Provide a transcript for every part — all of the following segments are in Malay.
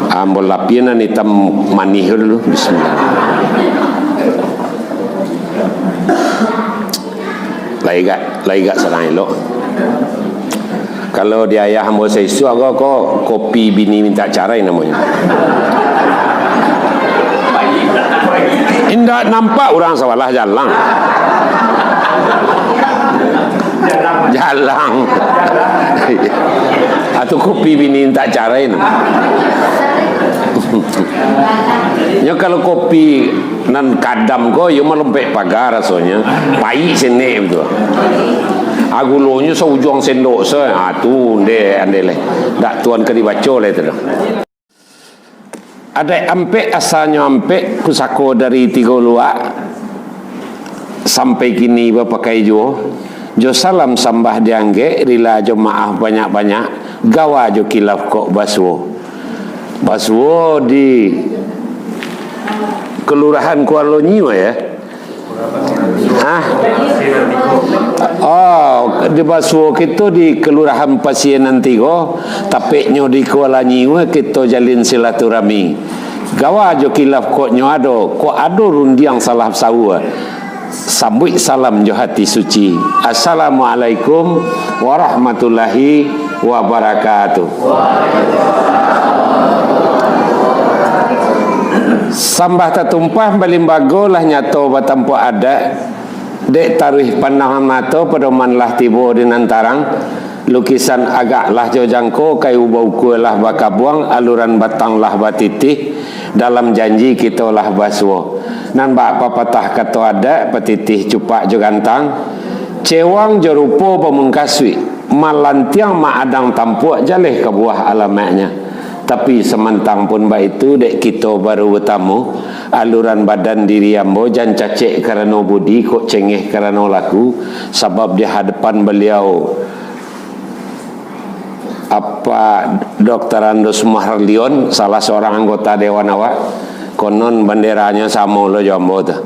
Ambol lapian hitam manih dulu. Bismillah. Laiga sarang elok. Kalau dia ayah hamba saya isu kok kopi bini minta carai namanya. Indah nampak orang sawalah jalang. Atau kopi bini minta carai. Ya kalau kopi nan kadam ko yo melempek pagar rasanya pai sene betul. Agulonyo sa ujung sendok sa tu andele dak tuan ke dibaca le tu. Ada ampe asalnya ampe kusako dari tiga luak sampai kini pakai jo salam sambah diangge rila jo maaf banyak-banyak gawa jo kilaf kok baswo di Kelurahan Kuala Nyiwa ya. Di Baswo kita di Kelurahan Pasienan Tigo, tapeknya di Kuala Nyiwa kita jalin silaturahmi. Gawa jo kilaf kok ado rundiang salah sawa. Sambut salam jo hati suci. Assalamualaikum warahmatullahi wabarakatuh. Sambah tatumpah balimbago lah nyato batampo ada dek taruh pandangan mata pedoman lah tibo di nantarang lukisan agak lah jojangko kayu bauku lah bakabuang aluran batang lah batitih dalam janji kita lah baswo nan bak papatah kato ada petitih cupak jogantang cewang jerupo pemungkaswi malantiang maadang tampuk jaleh ke buah alamaknya. Tapi semantang pun baik itu dek kita baru bertamu aluran badan diri ambo jan cacek kerana budi kok cengeh kerana laku sebab di hadapan beliau Dr. Andus Maharlion salah seorang anggota Dewan Awak konon benderanya sama lo jambo tu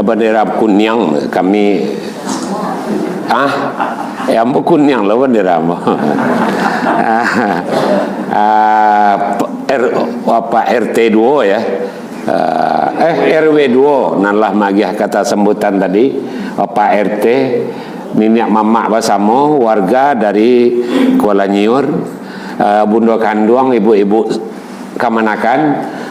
bendera kuning kami ambo kuning lo bendera ambo RT 2 ya RW 2 nanlah magiah kata sambutan tadi Pak RT nenek mamak bersama warga dari Kuala Nyiur bunda kandung ibu-ibu kamanakan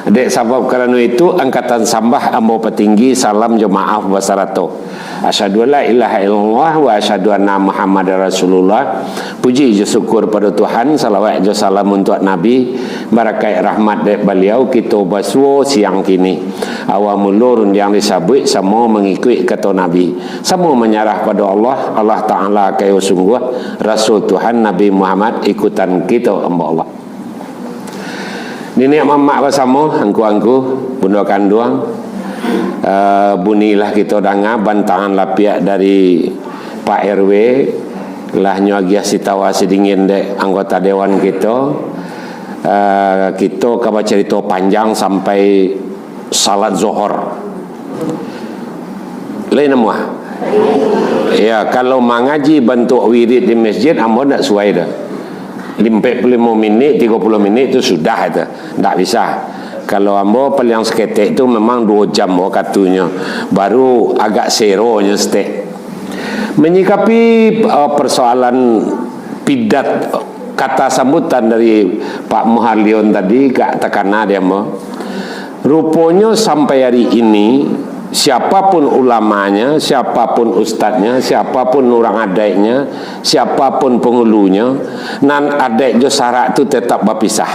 dek sebab kerana itu angkatan sambah ambo petinggi salam jemaah basarato asyhadu la ilaha illallah wa asyhadu anna muhammadar rasulullah. Puji je syukur pada Tuhan, salawat je salam untuk Nabi, barakat rahmat dek beliau kita baswo siang kini awam mulur yang disabut semua mengikut kata Nabi, semua menyerah pada Allah Taala kayu sungguh Rasul Tuhan Nabi Muhammad ikutan kita hamba Allah. Nenek mamak bersama angku-angku bunda kandung bunilah kita dengar bantahan lapiak dari Pak RW lah nyogia sitawa sedingin dek anggota dewan kita kita kabar cerita panjang sampai salat zuhur lain nama ya kalau mengaji bentuk wirid di masjid ambo tak suai dah 45 minit 30 minit itu sudah itu tak bisa. Kalau ambo paling seketek itu memang 2 jam waktunya baru agak seronya stek menyikapi persoalan pidat kata sambutan dari Pak Maharlion tadi gak tekana dia mau rupanya sampai hari ini siapapun ulamanya, siapapun ustadznya, siapapun orang adiknya, siapapun penghulunya nan adik jo syarat itu tetap berpisah,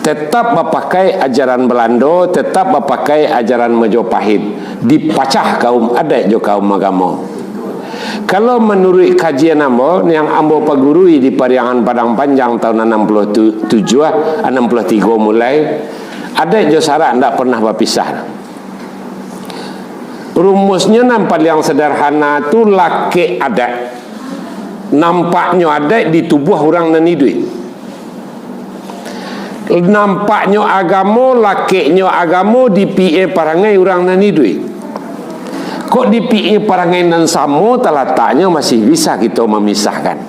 tetap berpakai ajaran Belanda, tetap berpakai ajaran Majapahit, dipacah kaum adik jo kaum agama. Kalau menurut kajian ambo yang ambo pagurui di Pariangan Padang Panjang tahun 63 mulai adik jo syarat tidak pernah berpisah. Rumusnya nampak yang sederhana tu laki adik nampaknya adik di tubuh orang nan hidup. Nampaknya agama lakinya agama di PA parangai orang nan hidup. Kok di PA parangai nan sama, terletaknya masih bisa kita memisahkan.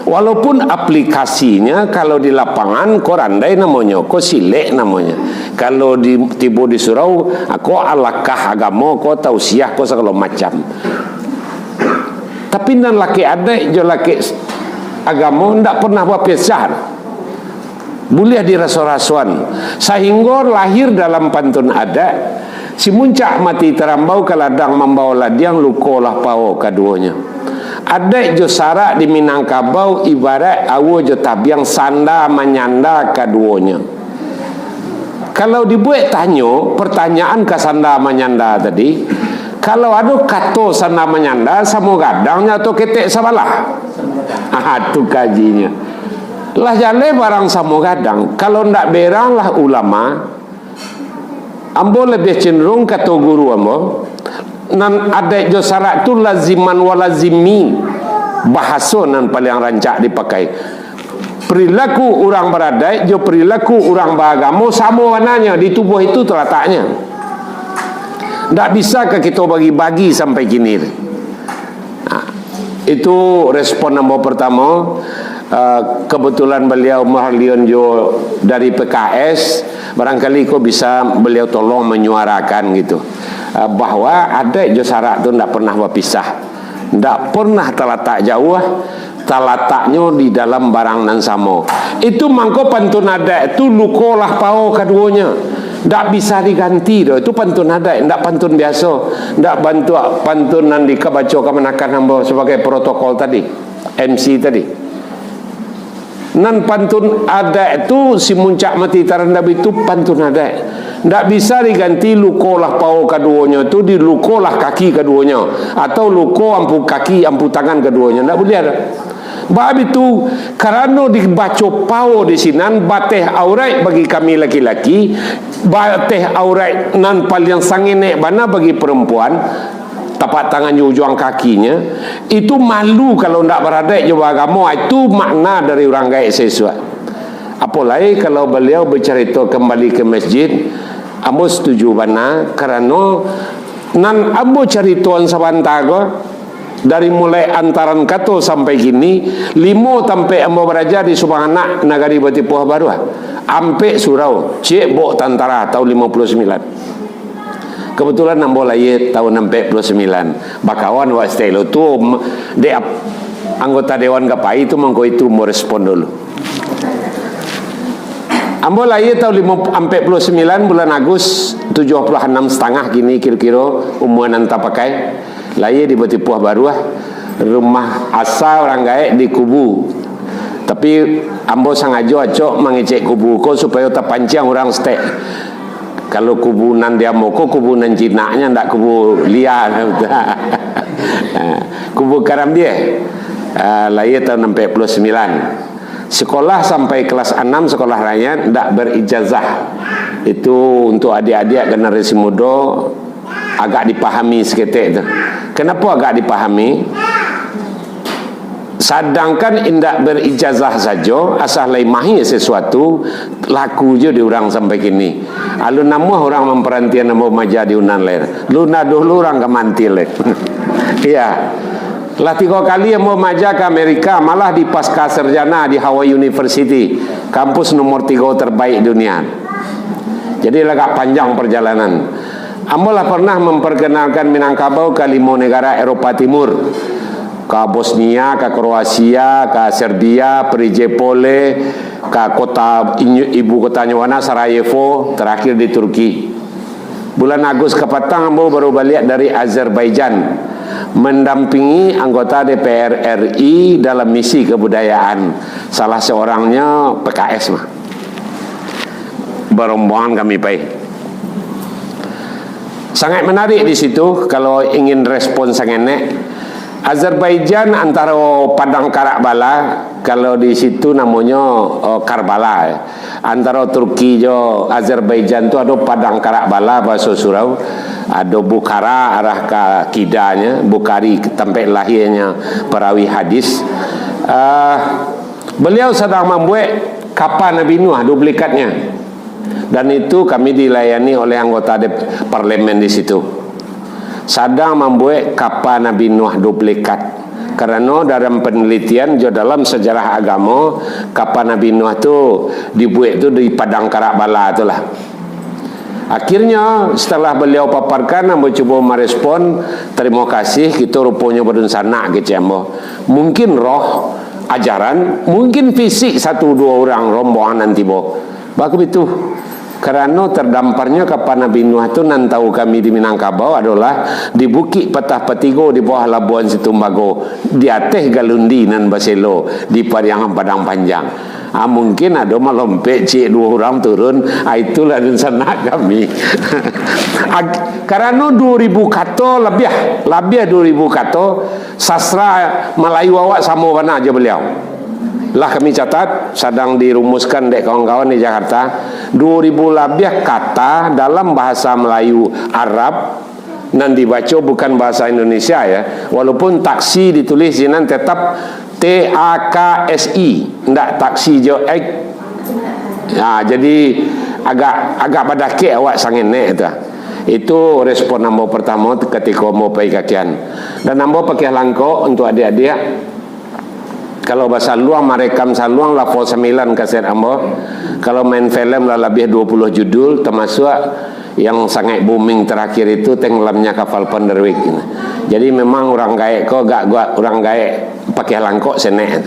Walaupun aplikasinya kalau di lapangan ko randai namanya, ko silek namanya. Kalau tiba di surau, ko alakah agama, ko tausiah, ko segala macam. Tapi nan laki adek jo laki agama ndak pernah buat pesan. Boleh dirasuan-rasuan. Sehingga lahir dalam pantun adat, si muncak mati terambau ke ladang membawa ladiang lukolah pao keduanya. Ada jo sarak di Minangkabau ibarat awo jo tabiang sanda menyanda keduanya. Kalau dibuat tanyo pertanyaan ke sanda menyanda tadi, kalau ada kato sanda menyanda samo gadangnya atau ketek sabalah. Tu kajinya. Lah jale barang samo gadang. Kalau ndak berang lah ulama. Ambo lebih cenderung kata guru ambo. Nan ada jo syarat tu laziman walazimi, bahasa nan paling rancak dipakai. Perilaku orang beradai jo perilaku orang beragama sama warnanya di tubuh itu terletaknya. Tak bisa ke kita bagi-bagi sampai kini. Itu respon nombor pertama. Kebetulan beliau Mahlion jo dari PKS, barangkali kau bisa beliau tolong menyuarakan gitu, bahwa ada jo syarat tu tidak pernah berpisah, tidak pernah terletak jauh, terletaknya di dalam barang nan samo. Itu mangko pantun adat itu lukolah pao keduanya, tidak bisa diganti doh. Itu pantun adat, tidak pantun biasa, tidak bantu pantun nan dikabaca kemenakan hamba sebagai protokol tadi, MC tadi. Nan pantun adat itu si muncak mati terendam itu pantun adat. Tak bisa diganti lukolah pao keduanya itu di lukolah kaki keduanya, atau luko ampu kaki ampu tangan keduanya. Tak boleh ada. Sebab itu karena dibaca pao di sinan bateh aurat bagi kami laki-laki, bateh aurat nan paling sangenek bana bagi perempuan, tapak tangannya ujung kakinya, itu malu kalau tidak beradai jawab agama. Itu makna dari orang gaib sesuatu. Apalagi kalau beliau bercerita kembali ke masjid, ambo setuju bana, karena nan ambo cerituan sabantaga dari mulai antaran kato sampai gini 5 sampai ambo beraja di Subang Nagari Batipuah Baru ampe surau cik bok tantara tahun 59. Kebetulan ambo lahir tahun 49. Bakawan wa stelo tu de anggota dewan gapai itu mangko itu mau respon dulu. Ambo lahir tahun 49 bulan Agustus 76 setengah gini kira-kira umuran anta pakai. Lahir di Batipuah Baru, rumah asal orang gaib di Kubu. Tapi ambo sangajo acok mengecek kubu ko supaya terpancing orang stek. Kalau kubu nan dia moko kubu nan Cina-nya ndak kubu liar. Kubu Karam dia. Lahir tahun 49. Sekolah sampai kelas 6 sekolah rakyat ndak berijazah. Itu untuk adik-adik generasi muda agak dipahami seketik tu. Kenapa agak dipahami? Sedangkan indak berijazah saja, asal lai mahi sesuatu, laku je di orang sampai kini. Alun nama orang memperantian nama maja di unan lain. Luna dulu orang kemantil. Iya. Lah 3 kali mau maja ke Amerika, malah di pasca sarjana di Hawaii University, kampus nomor 3 terbaik dunia. Jadi agak panjang perjalanan. Ambolah pernah memperkenalkan Minangkabau ke 5 negara Eropa Timur, ke Bosnia, ke Kroasia, ke Serbia, Prijepole, ke kota ibu kotanya mana Sarajevo, terakhir di Turki. Bulan Agustus kepatang ambo baru balik dari Azerbaijan, mendampingi anggota DPR RI dalam misi kebudayaan. Salah seorangnya PKS mah. Berombongan kami pai. Sangat menarik di situ kalau ingin respon sangat. Azerbaijan antara Padang Karbala, kalau di situ namanya Karbala. Antara Turki jo Azerbaijan tu ada Padang Karbala bahasa surau, ada Bukhara arah ke kidanya, Bukhari tempat lahirnya perawi hadis. Beliau sedang membuat kapal Nabi Nuh duplikatnya. Dan itu kami dilayani oleh anggota parlemen di situ. Sedang membuat kapal Nabi Nuh duplikat. Karena dalam penelitian jo dalam sejarah agama kapan Nabi Nuh tu dibuat tu di padang karak bala tu lah. Akhirnya setelah beliau paparkan, ambo cuba merespon, terima kasih, kita rupanya berdun sanak gitu ambo. Mungkin roh ajaran, mungkin fisik satu dua orang rombongan nanti bo. Bagus itu. Karena terdamparnya kapan Nabi Nuh itu nantau kami di Minangkabau adalah di Bukit Patah Petigo di bawah Labuan Situmbago, di atas Galundi nan Baselo di Pariangan Padang Panjang. Mungkin ada melompet cik dua orang turun, itulah rencana kami. Karena 2000 kata lebih 2000 kata sastra Melayu awak sama mana aja beliau. Lah kami catat sedang dirumuskan dek kawan-kawan di Jakarta 2000 lebih kata dalam bahasa Melayu Arab dan dibaca bukan bahasa Indonesia ya, walaupun taksi ditulis ini tetap TAKSI, ndak taksi jo jadi agak badake awak sangene itu respon ambo pertama ketika mau pergi kakian. Dan ambo pakai langkau untuk adik-adik. Kalau bahasa luang merekam saluang lah 9 kaset ambo. Kalau main film lah lebih 20 judul, termasuk yang sangat booming terakhir itu tenggelamnya kapal Panderwick. Jadi memang orang gaek kok gak orang gaek pakai langkok senek.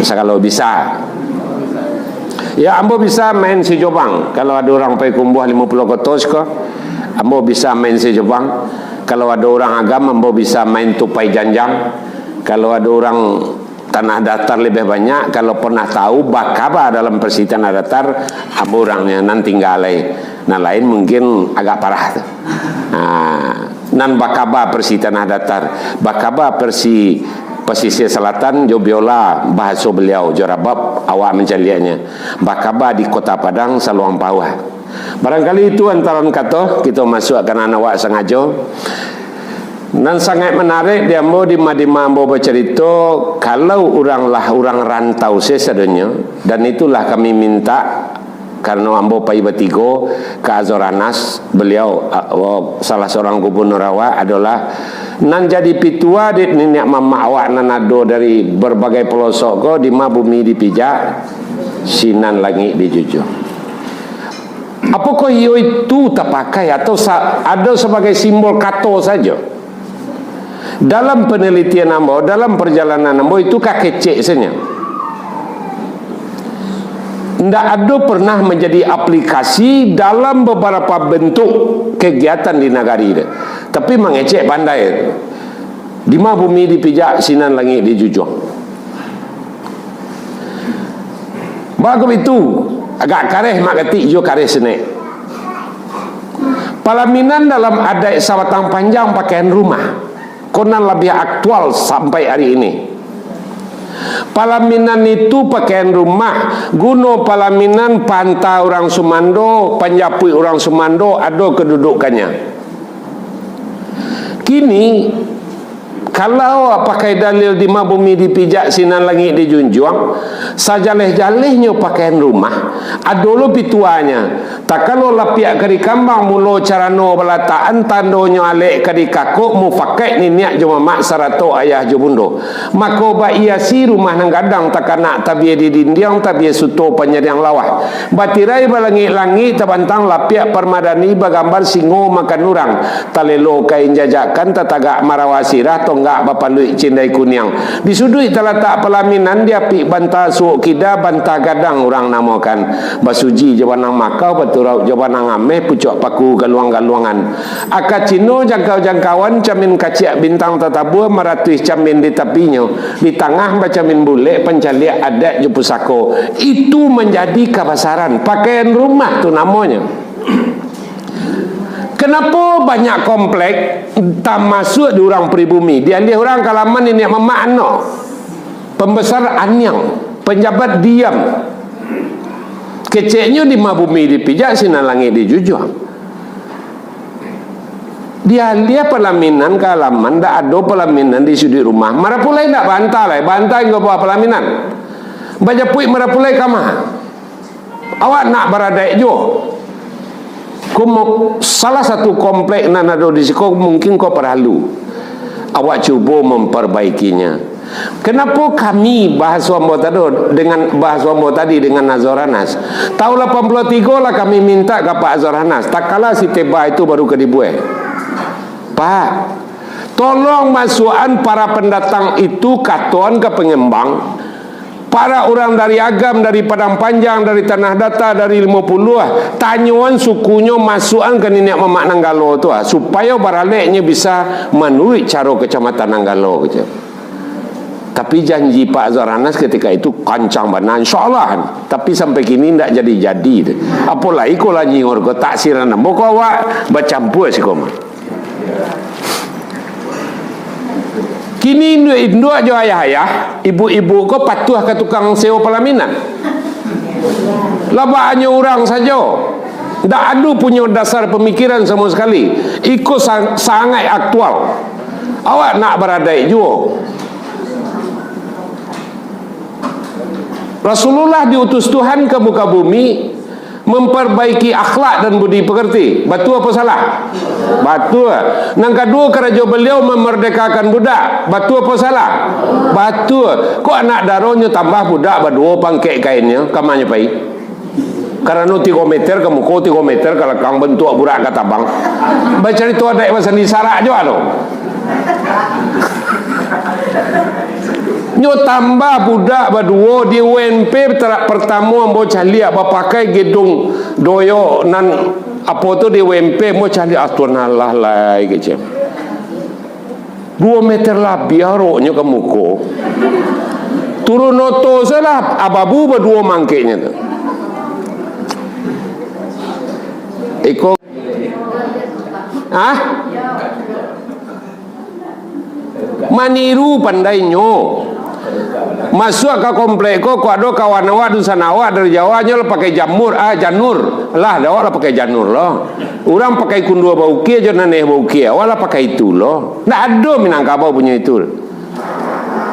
Kalau bisa. Ya ambo bisa main si Jobang. Kalau ada orang pergi kumbuh 50 kotos kok, ambo bisa main si Jobang. Kalau ada orang agama ambo bisa main tupai janjang. Kalau ada orang tanah datar lebih banyak, kalau pernah tahu Bakaba dalam persi tanah datar, ambo orangnya nanti tinggalai. Nah lain mungkin agak parah tuh. Nan Bakaba persi tanah datar, Bakaba persi pesisir selatan, Jobiola bahasa beliau Jorabab awak mencaliannya. Bakaba di Kota Padang Saluang Bawah. Barangkali itu antara kata kita masuk akan anak awak sengaja. Dan sangat menarik dia mau di Madinah mau bercerita kalau orang rantau sesadanya, dan itulah kami minta karena ambo pai betigo ke Azoranas, beliau salah seorang gubernur awak adalah nan jadi pitua di nenek mama awak nanado dari berbagai pelosok ko di bumi dipijak sinan langit dijujur. Apakah itu tak pakai atau ada sebagai simbol kato saja? Dalam penelitian ambo, dalam perjalanan ambo itu kakecek saja. Tidak ada pernah menjadi aplikasi dalam beberapa bentuk kegiatan di negari ini. Tapi mengecek pandai. Di mana bumi dipijak, sinan langit dijujung. Bagus itu. Agak kareh mak ketik jo kareh senek. Pelaminan dalam adat Sabatang Panjang pakaian rumah. Konon lebih aktual sampai hari ini. Pelaminan itu pakaian rumah. Guna pelaminan pantah orang Sumando, panjapui orang Sumando ada kedudukannya. Kini kalau pakai dalil di bumi dipijak sinan langit dijunjung, sajaleh-jalehnya pakaian rumah adolo pituanya. Tak kalau lapiak kari kambang mulo carano belataan tandonya alek kari kakuk mu pakai niniak jo mamak sarato ayah jo bundo. Mako ba iya si rumah nang gadang tak nak tabie di dindiang tabie suto panyadang lawah. Batirai balangi-langi tabantang lapiak permadani bagambar singo makan urang. Talelo kain jajakan tatagak marawasirah tonggak bapalui cindai kunyang. Di sudut talatak pelaminan dia pi bantah suuk kida bantah gadang orang namakan. Basuji jawanang makau baturau jawanang ameh pucuk paku galuang-galuangan. Akacino jangkau-jangkauan camin kaciak bintang tatabua maratuih camin di tapinya. Di tengah bacamin bule pencaliak adat jupusako. Itu menjadi kabasaran pakaian rumah tu namanya. Kenapa banyak komplek tak masuk di orang pribumi? Dia lihat orang kalaman ini mama ano, pembesar anyang, penjabat diam. Keceknya di bumi dipijak sinan langit dijujung. Dia lihat pelaminan kalaman, tak ada pelaminan di sudut rumah. Marapulai tak bantai, bantai ke bawah pelaminan. Baca puik marapulai kamar. Awak nak beradai jo. Salah satu komplek nanado di siko mungkin kau perlu awak cuba memperbaikinya. Kenapa kami bahas Wambo tadi dengan Azwaranas? Tahun 83 lah kami minta ke Pak Azwaranas. Tak kala si Teba itu baru ke dibuat. Pak, tolong masukan para pendatang itu katuan ke pengembang. Para orang dari Agam, dari Padang Panjang, dari Tanah Datar, dari 50 tanyuan sukunya masukan ke Nenek Mamak Nanggalo tu supaya baraleknya bisa menurut cara Kecamatan Nanggalo gitu. Tapi janji Pak Azwaranas ketika itu kancang benar, insyaAllah. Tapi sampai kini tidak jadi-jadi. Apalagi kalau nyingur ko tak sirana. Bukan awak bercampur sih koma. Kini induk jo ayah-ayah, ibu-ibu ko patuh ke tukang sewa pelaminan. Laba hanya orang saja. Tak ada punya dasar pemikiran sama sekali. Ikut sangat aktual. Awak nak beradai juga. Rasulullah diutus Tuhan ke muka bumi memperbaiki akhlak dan budi pekerti. Betul apa salah? Betul. Yang kedua, kerja beliau memerdekakan budak. Betul apa salah? Betul. Kok anak daronya tambah budak berdua pangkek kainnya, kamanya pai? Karena 3 meter, kamu kau 3 meter, kalau kang bentuk budak kata bang. Baca itu ada yang disarak juga loh. Nyo tambah budak berdua di UNP pertama mau cari apa pakai gedung doyo nan apa tu di UNP mau cari atunalah lai gitu. 2 meter lah biaroknya ke muka. Turun noto salah ababu berdua mangkeknya tu. Iko maniru pandainya. Masuk ke komplek ko ada kawan awak dusan awak dari Jawa nya pakai janur lah awak lah pakai janur loh. Orang pakai kundua bauki aja naneh bauki awak lah pakai itu loh. Ndak ada Minangkabau punya itu.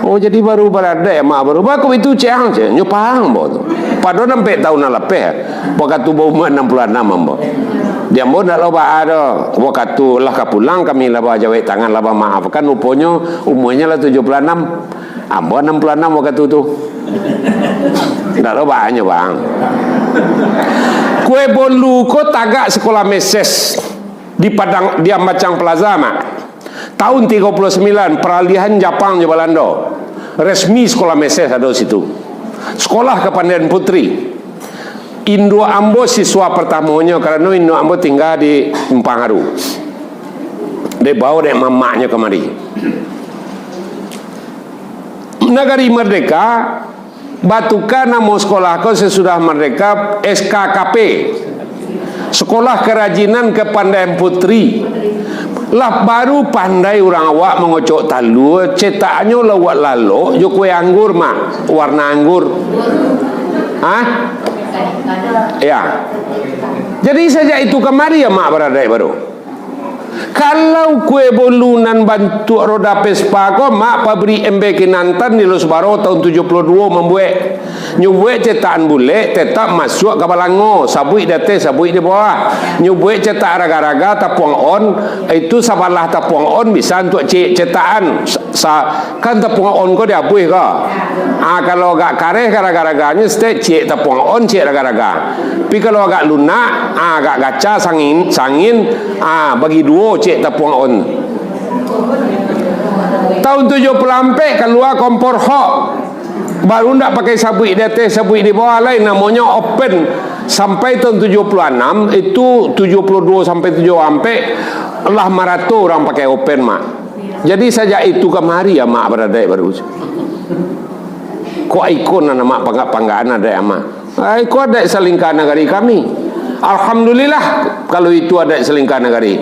Oh jadi baru berada ya mak baru baku itu ceang je nyupang bo tu. Padahal sampai tahun lepas. Waktu bau 66 ambo. Dia mau nak loba ada. Waktu lah kapulang kami laba jawab tangan laba maafkan uponya umurnya lah 76. Ambo 66 waktu tu. Tak ada banyak bang. Kue bolu ko tagak sekolah meses di Padang di Ambacang Plaza mak. Tahun 39 peralihan Jepang je Belanda. Resmi sekolah meses ada situ. Sekolah Kepandaian Putri. Indo Ambo siswa pertamanya karena Indo Ambo tinggal di Empangharu. Dia bawa dek mamaknya kemari. Negari Merdeka batukan nama sekolah kau sesudah merdeka SKKP Sekolah Kerajinan Kepandaian Putri lah baru pandai orang awak mengocok talu cetakannya lewat lalu jo kue anggur mak warna anggur ya jadi saja itu kemari ya mak beradai baru. Kalau kue bolunan bantu roda Vespa ko mak pabrik MB Kinantan di Losbaro tahun 72 membuat nyubuat cetakan bule tetap masuk ke Balango sabui date sabui di bawah nyubuat cetak raga-raga tapuang on itu sabalah tapuang on bisa untuk cetakan kan tapuang on ko diabuih ko kalau agak kareh raga-raganya stek cek tapuang on cek raga-raga tapi kalau agak lunak agak gaca sangin bagi dua cek tapuang on. Tahun 74 keluar kompor hok baru ndak pakai sabui di atas sabui di bawah lain namanya open sampai tahun 76 itu 72 sampai 7 sampai lah marato orang pakai open mak. Jadi saja itu kemari ya mak beradai baru. Kok ikon nama panggaan ada ya mak. Kok ada selingkah negari kami. Alhamdulillah kalau itu ada selingkah negari.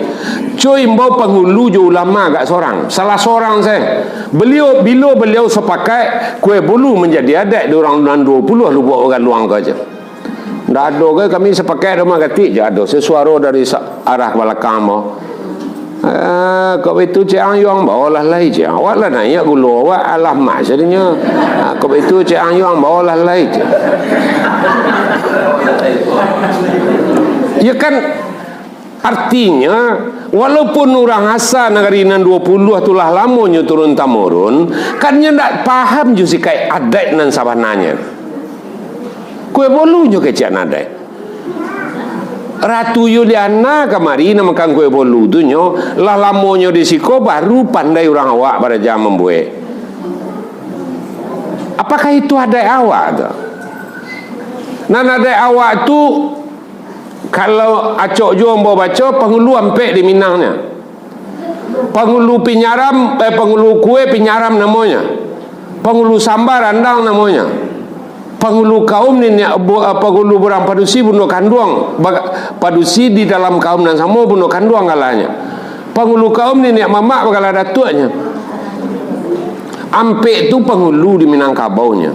Cuy mbau penghulu jo ulama gak seorang. Salah seorang saya. Bila beliau sepakai kue bulu menjadi adat di orang 20 lu buat orang luang aja. Ndak ada ke kami sepakai rumah gatik je ada sesuara dari arah belakang mau. Kau itu cang yang bawalah lai je. Awak lah naik gulu awak alah mak jadinya. Kau itu cang yang bawalah lai je. Ya kan artinya walaupun orang asal negari nan 20 itulah lamonyo turun temurun, kan nya ndak paham jusi kai adat nan sabananya. Kue bolunya kecak adat. Ratu Yuliana kamari namakan kue bolu tu nyo, lah lamonyo di siko baru pandai orang awak pada jam membuat. Apakah itu adat awak tu? Nan adat awak tu kalau acok jombo baca penghulu ampek di Minangnya. Penghulu pinyaram, penghulu kue pinyaram namanya. Penghulu sambar andang namanya. Penghulu kaum ni penghulu berang padusi bunuh kanduang. Padusi di dalam kaum dan samo bunuh kanduang kalanya. Penghulu kaum ni mamak bakal ada tuanya. Ampek tu penghulu di Minangkabaunya.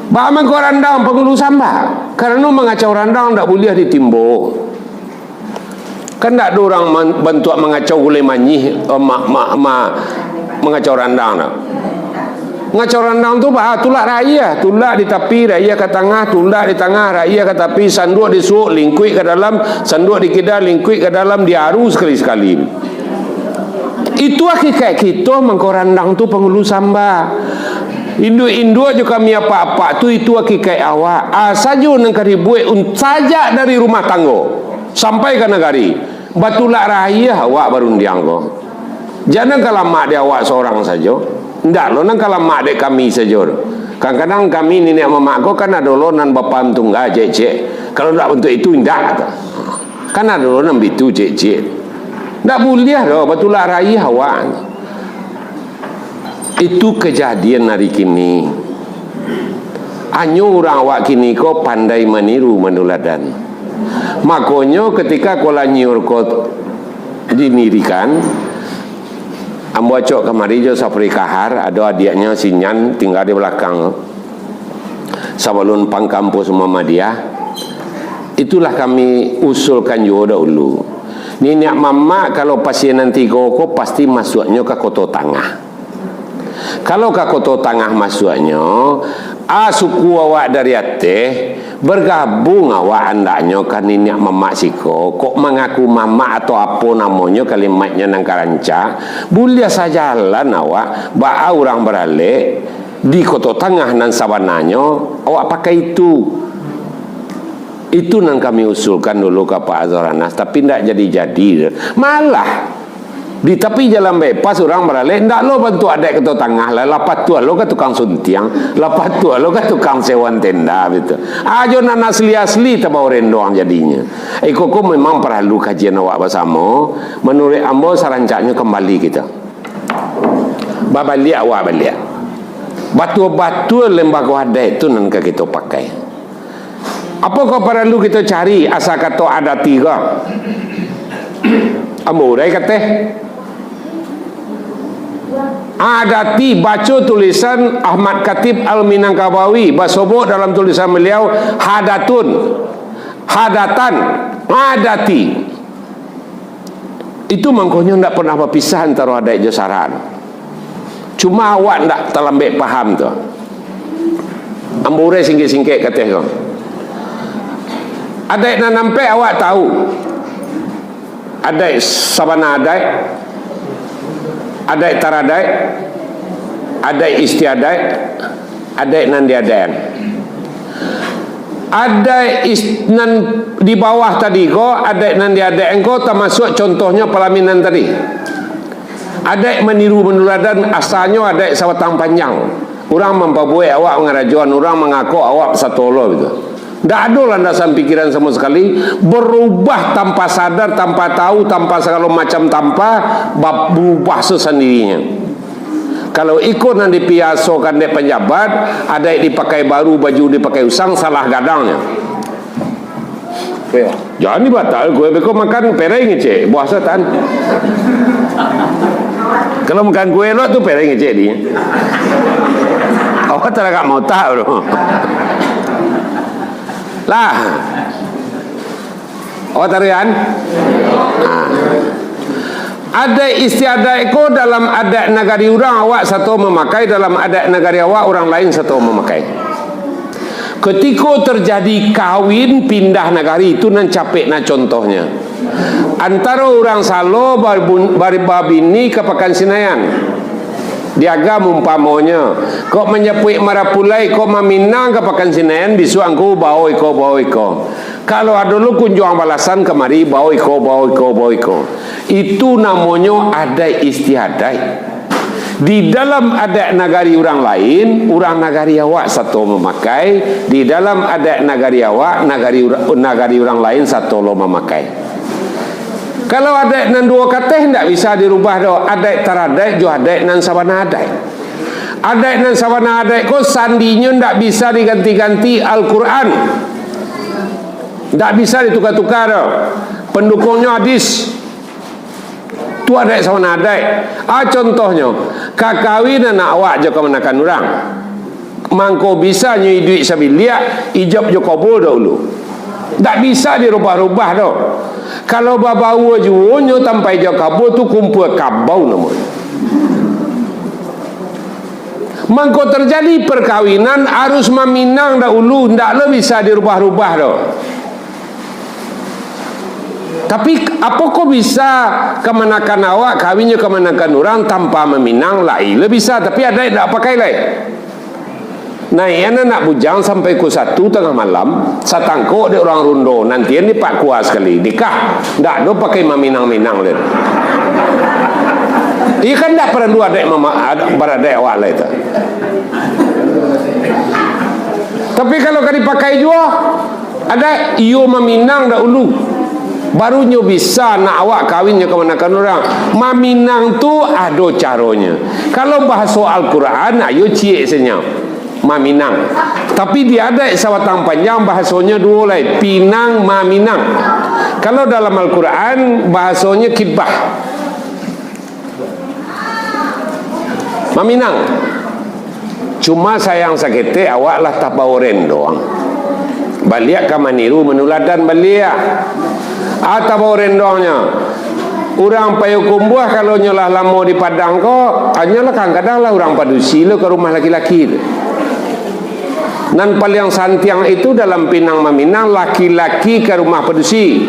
Bahaman kau randang penghulu sambak. Karena mengacau randang tak boleh ditimbo. Kan tak ada orang bantu mengacau gulai manyih, mengacau randang tak. Ngacau randang tu tulak raya, tulak di tepi, raya ke tengah, tulak di tengah, raya ke tepi, sanduk di suuk, lingkuik ke dalam, sanduk di kedai, lingkuik ke dalam, diaru sekali-sekali. Itu hakikat kita mengkau randang tu penghulu samba. Induk-induk juga kami apa-apa tu itu hakikat awak. Saja nang karibuat saja dari rumah tangga sampai ke negari. Batulak raya awak baru dianggo. Jangan kalau mak dia awak seorang saja. Ndak lo nang kalau mak dek kami saja. Kadang-kadang kami nenek mamak ko kan ada lo nan bapa tunggal cek-cek. Kalau ndak bentuk itu ndak. Kan ada lo nan bitu cek-cek. Ndak boleh lo batulak raya awak. Itu kejadian hari kini. Hanya orang awak kini ko pandai meniru menuladan. Makanya ketika kola nyur ko dinirikan, ambo acok kemari jo Safri Kahar, ada adiknya Sinyan tinggal di belakang Sabalun Pang kampus Muhammadiyah. Itulah kami usulkan jo dahulu. Nenek mama kalau pasien nanti koko pasti masuknya ke Koto Tangah. Kalau ke Koto Tangah masuknya, suku awak dari Aceh bergabung awak andaknya kan nenek mamak siko kok mengaku mama atau apa namanya kalimatnya nang Karanca boleh saja jalan awak ba orang beralih di Koto Tangah nan sabananya awak pakai itu nang kami usulkan dulu ke Pak Azharanas tapi tidak jadi malah di tepi jalan bypass orang beralih ndak lo bantu adik Koto Tangah lah lapat tua lo ke tukang suntiang lapat tua lo ke tukang sewan tenda gitu ajo nan asli tabau rendong jadinya koko memang perlu kajian awak bersama menurut ambo sarancanya kembali kita babalik awak balik batu-batu lembaga adat itu nan kita pakai apa kau perlu kita cari asal kata ada tiga ambo urai kata adati baca tulisan Ahmad Khatib Al-Minangkabawi basobok dalam tulisan beliau hadatan adati itu mangkonya tidak pernah berpisah antara adat jasaran cuma awak tidak terlambek paham tu ambure singkit-singkit kata kau adat nak nampak awak tahu adat sabana adat taradai, adat istiadat, adat nandiadan. Adat nan di bawah tadi ko, adat nandiadan ko termasuk contohnya pelaminan tadi. Adat meniru menuladan asalnya adat sawatang panjang. Orang memperbuat awak ngarajuan, orang mengaku awak satolo gitu. Tak ada landasan pikiran sama sekali, berubah tanpa sadar, tanpa tahu, tanpa segala macam berubah sesendirinya. Kalau ikut nanti dipiasokan di penjabat, ada yang dipakai baru, baju dipakai usang, salah gadangnya. Jangan dibatal, gue beko makan pereng cek, buah setan. Kalau makan gue lo tu pereng cek dia. Awak tak mau tahu bro. Lah tarian ada istiadat ko dalam adat negari orang awak satu memakai dalam adat negari awak orang lain satu memakai ketika terjadi kawin pindah negari itu nan capek na contohnya antara orang Salo bari babini ke Pekan Sinayan. Diaga mumpamanya kok menyepui Marapulai kok meminang ke Pekan Sinayan bisu angku bawa iko. Kalau ada lu kunjung balasan kemari bawa iko. Itu namanya ada istiadat. Di dalam adat nagari orang lain, orang nagari awak satu memakai. Di dalam adat nagari awak, nagari orang lain satu lo memakai. Kalau adat nan dua kata tidak bisa dirubah doh. Adat teradat jo adat nan sabana adat. Adat nan sabana adat ko sandinya tidak bisa diganti-ganti Al-Quran. Tidak bisa ditukar-tukar doh. Pendukungnya hadis. Tu adat sabana adat. Contohnya kakawin anak awak jo kemenakan orang. Mangko bisa nyui duit sabilia ijab jo kabul dahulu. Tak bisa dirubah-rubah doh. Kalau babau ajunya sampai jauh kabur tu kumpul kabau namanya. Mangko terjadi perkawinan harus meminang dahulu, ndak lo bisa dirubah-rubah doh. Tapi apa kok bisa kemenakan awak kawinnya kemenakan orang tanpa meminang lai? Lo bisa tapi ada tak pakai lai. Nah, yang nak bujang sampai ku 1 tengah malam, satangko de orang rundo, nanti ini pak kuas sekali nikah, ndak do pakai meminang-minang le. Ikan ndak perlu ada berada awak le itu. Tapi kalau kali pakai jua, ada iyo meminang dahulu. Barunya bisa nak awak kawinnya kemenakan orang. Meminang tu ada caranya. Kalau bahas soal Quran, ayo cie senyap. Maminang. Tapi dia ada sawatang panjang bahasanya dua lain. Pinang, maminang. Kalau dalam Al-Quran bahasanya kitbah. Maminang. Cuma sayang sakit awak lah tabaoren doang. Baliak ka maniru menuladan baliak. Tabaoren doangnya. Orang payu kumbuah kalau nyolah lama di Padang kok, hanyalah kadang-kadang lah orang padusi lo ke rumah laki-laki. Dan paling santiang itu dalam Pinang Maminang laki-laki ke rumah padusi.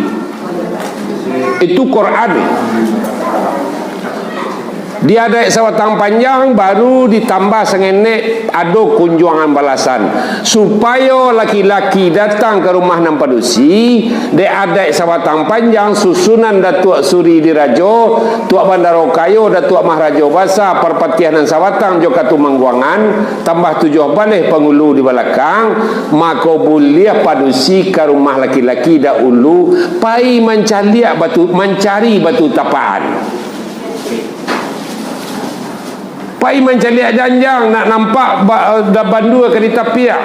Itu Quran. Dia ada sawatang panjang baru ditambah sengenek ada kunjungan balasan supaya laki-laki datang ke rumah nan padusi. Dia ada sawatang panjang susunan Datuk Suri Dirajo, Tuak Bandarokayo, Datuk Mahrajo Basa, perpatian dan sawatang Jokatu Mangguangan, tambah 7 balih pengulu di belakang. Maka boleh padusi ke rumah laki-laki dahulu pai mencari batu tapaan. Pai mencari janjang nak nampak bandu ke di tapiak.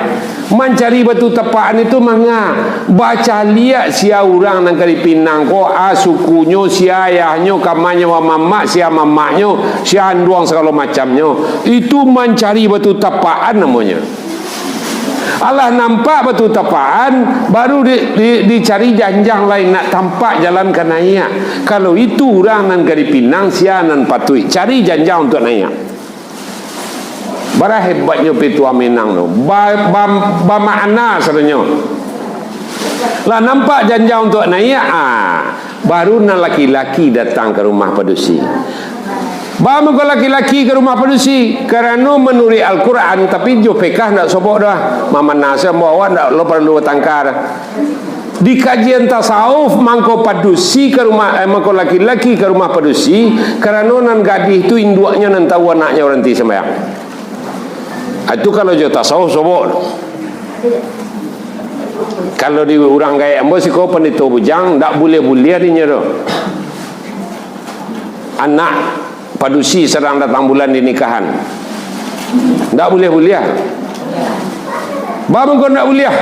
Mencari batu tepaan itu manga baca liat sia orang nang kali Pinang ko sukunya sia ayahnya kamanya wa mamak sia mamaknya sia anduang segala macamnya. Itu mencari batu tepaan namanya. Allah nampak batu tepaan baru dicari janjang lain nak tampak jalan ke naik. Kalau itu orang nang kali Pinang sia nan patui cari janjang untuk naik. Bara hebatnya Pitua Minang tu. Ba makna sebenarnya. Lah nampak janjang untuk naik baru nak laki-laki datang ke rumah padusi. Bawa muka laki-laki ke rumah padusi kerana menuri Al-Quran tapi jo pekah nak sobok dah. Mama nasi bawa ndak lo perlu tangkar. Di kajian tasawuf mangko padusi ke rumah mangko laki-laki ke rumah padusi kerana nan gadis tu induknya nan tahu anaknya orang ti sembahyang. Itu kalau jo tasawuf sobok. Kalau di orang gaya ambo si ko pendito bujang ndak boleh-boleh dinya do. Anak padusi sedang datang bulan di nikahan. Ndak boleh-boleh. Baru kau ndak boleh.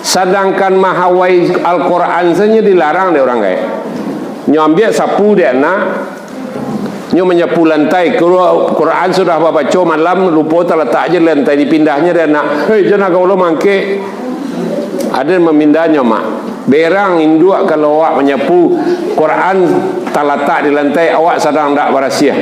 Sedangkan mahawai Al-Quran saja dilarang deh orang gaya. Nyambil sapu dia nak. Nyo menyapu lantai. Quran sudah baca malam lupa terletak aja lantai dipindahnya dia nak. Hei jangan kau lo mangke. Ada memindahnya mak. Berang induk kalau awak menyapu Quran terletak di lantai awak sedang tak berasiah.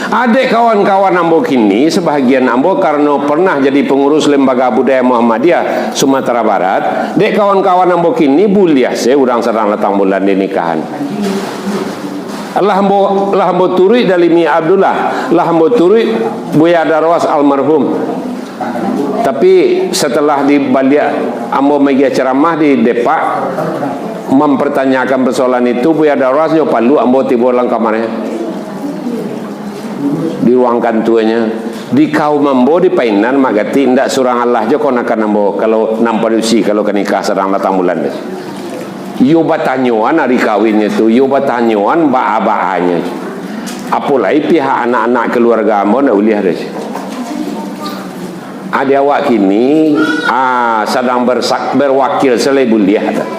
Adik kawan-kawan ambo kini, sebahagian ambo karena pernah jadi pengurus lembaga budaya Muhammadiyah Sumatera Barat. Dek kawan-kawan ambo kini buliah saya urang serang letang bulan di nikahan. lah hambo turui dari Mi Abdullah, lah hambo turui Buya Darwas almarhum. Tapi setelah di balik ambo megia ceramah di Depak mempertanyakan persoalan itu, Buya Darwas yo palu ambo tiba lang kamarnya di ruang kantuanya di kaum ambo di painan magati ndak surang Allah jo konakan ambo kalau nampadusi kalau kenikah serang datang bulan deh. Yo batanyuan hari kawinnya tu, yo batanyuan ba-baanya. Apalagi pihak anak-anak keluarga ambo nak uliah deh. Ada awak kini sedang berwakil selai buliah dah.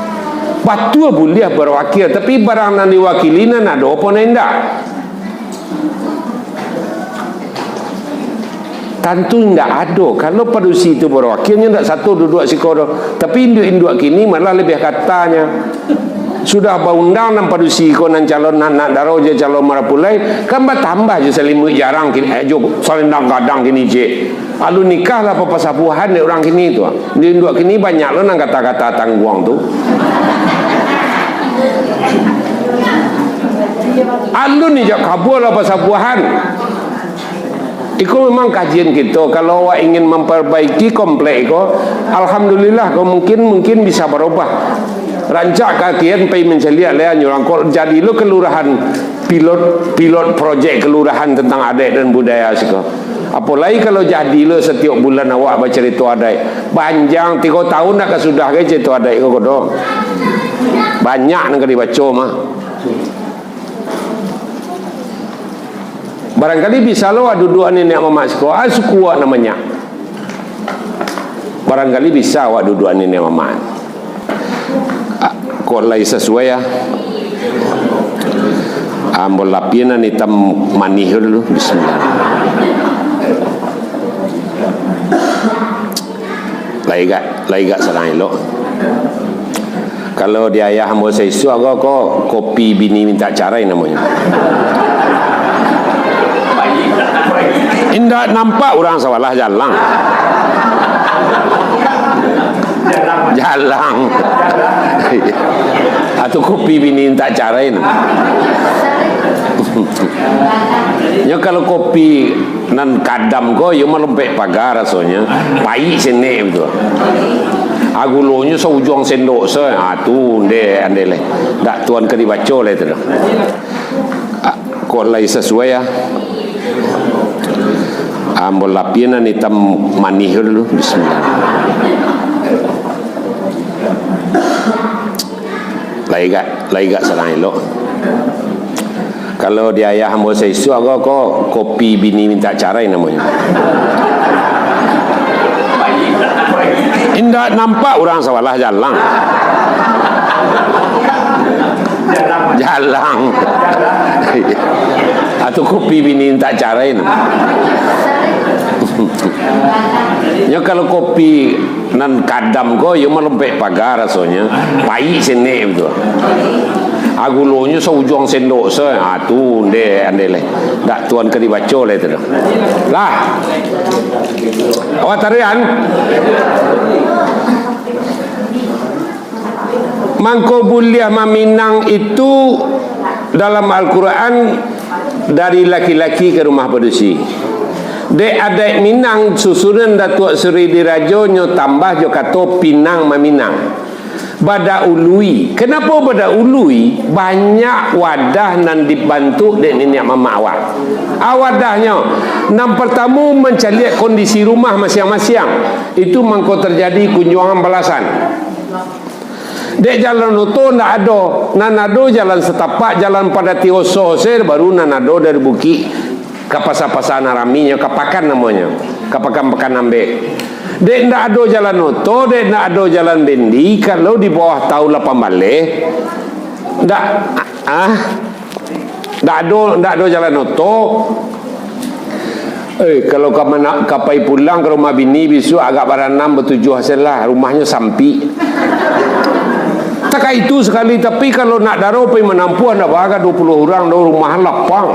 Betul buliah berwakil, tapi barang nan diwakilina nak ada apa nenda. Tentu tidak ada. Kalau padusi itu berwakilnya tidak satu duduk sikodo. Tapi induk-induk kini malah lebih katanya sudah berundang nan padusi ko nan calon anak daro je calon marapulai kan bertambah je selimut jarang kini jo salindang kadang kini je. Alu nikah lah apa pasapuhan ni orang kini tu. Induk kini banyak lo nang kata-kata tangguang tu. Alu ni jak kabur lah pasapuhan. Itu memang kajian kita. Kalau awak ingin memperbaiki komplek itu, alhamdulillah kau mungkin bisa berubah. Rancak kakian pergi menceliak lehan orang kau jadi lo kelurahan pilot projek kelurahan tentang adat dan budaya siko. Apalagi kalau jadi lo setiap bulan awak baca cerita adat. Panjang 3 tahun nak sudah ke cerita adat kau doh. Banyak nak dibaca mah. Barangkali bisa lo duduk nenek mama sekolah suku namanya. Barangkali bisa awak duduk nenek mama. Kok lai sesuai ya. Ambol lapian hitam manih dulu. Bismillah. Laiga serang elok. Kalau dia ayah ambol seisu agak kok kopi bini minta carai namanya. Indah nampak orang sawalah jalang. Atau kopi bini tak carain. Ya kalau kopi nan kadam ko yo melempek pagar rasanya. Pai sene betul. Agulonyo seujung sendok se. Tu ande le. Dak tuan ke dibaca le tu. Kok lai sesuai ya. Ambol lapian hitam manih dulu. Bismillah. Laiga serang elok. Kalau dia ayah ambol seisu agak kok kopi bini minta carai namanya. Indah nampak orang sawalah jalang. Atau kopi bini minta carain. Ya kalau kopi nan kadam ko yo melempek pagar rasanya. Pai sene betul. Agulonyo seujung sendok se. Tu ande le. Dak tuan ke dibaca le tu. Lah. Awak tarian. Mangko buliah maminang itu dalam Al-Quran dari laki-laki ke rumah padusi. Dek adat Minang susunan Datuk Seri Dirajo nyo tambah jo kato pinang maminang. Bada ului. Kenapa bada ului? Banyak wadah nan dibantu dek nenek mama awak. Wadahnya nam pertama mencari kondisi rumah masing-masing. Itu mangko terjadi kunjungan balasan. Dek jalan itu ndak ada. Nanado jalan setapak, jalan pada Tioso baru nanado dari Buki ke pasar-pasar Naraminya, Kapakan namanya. Kapakan Ambe. Dek ndak ada jalan itu, dek ndak ada jalan Bendi. Kalau di bawah tahu 8 balik, ndak ada jalan itu. Kalau kamu nak kapai pulang ke rumah bini besok agak baranam bertujuh hasil lah, rumahnya sampi. Tak itu sekali, tapi kalau nak daro pergi menampu anda baga 20 orang do rumah lapang.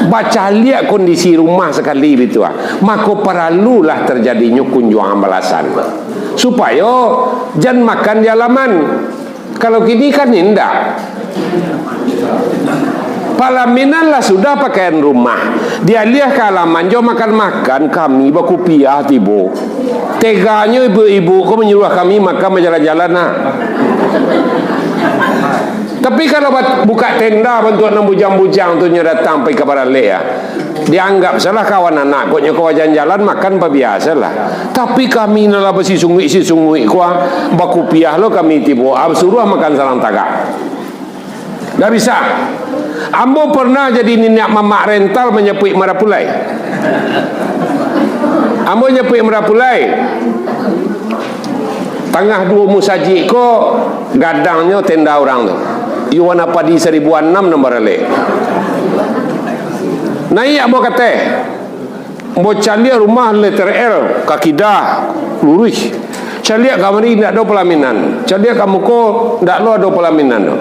Baca lihat kondisi rumah sekali itu maka perlulah terjadinya kunjungan balasan. Supaya jangan makan di halaman. Kalau gini kan indah. Palaminan lah sudah pakaian rumah. Dia lihat ke halaman, jom makan-makan, kami bakupiah tiba. Teganya ibu-ibu kau menyuruh kami makan berjalan-jalan nak. Tapi kalau buka tenda bentuk bujang-bujang tu datang pergi ke Barale dianggap salah kawan anak koknya kau jalan-jalan makan biasa lah. Tapi kami nalah bersisungui kuah bakupiah lo kami tiba suruh makan sarang tagak. Tak bisa. Ambo pernah jadi nenek mamak rental menyepui Marapulai. Ambo nyepui Marapulai. Tengah dua musajik ko gadangnya tenda orang tu. Iwan apa di 1006 nombor le. Naik ambo kata. Ambo calia rumah letter L kaki dah lurus. Calia kamari ndak ada pelaminan. Calia kamu ko ndak lo ada pelaminan tu.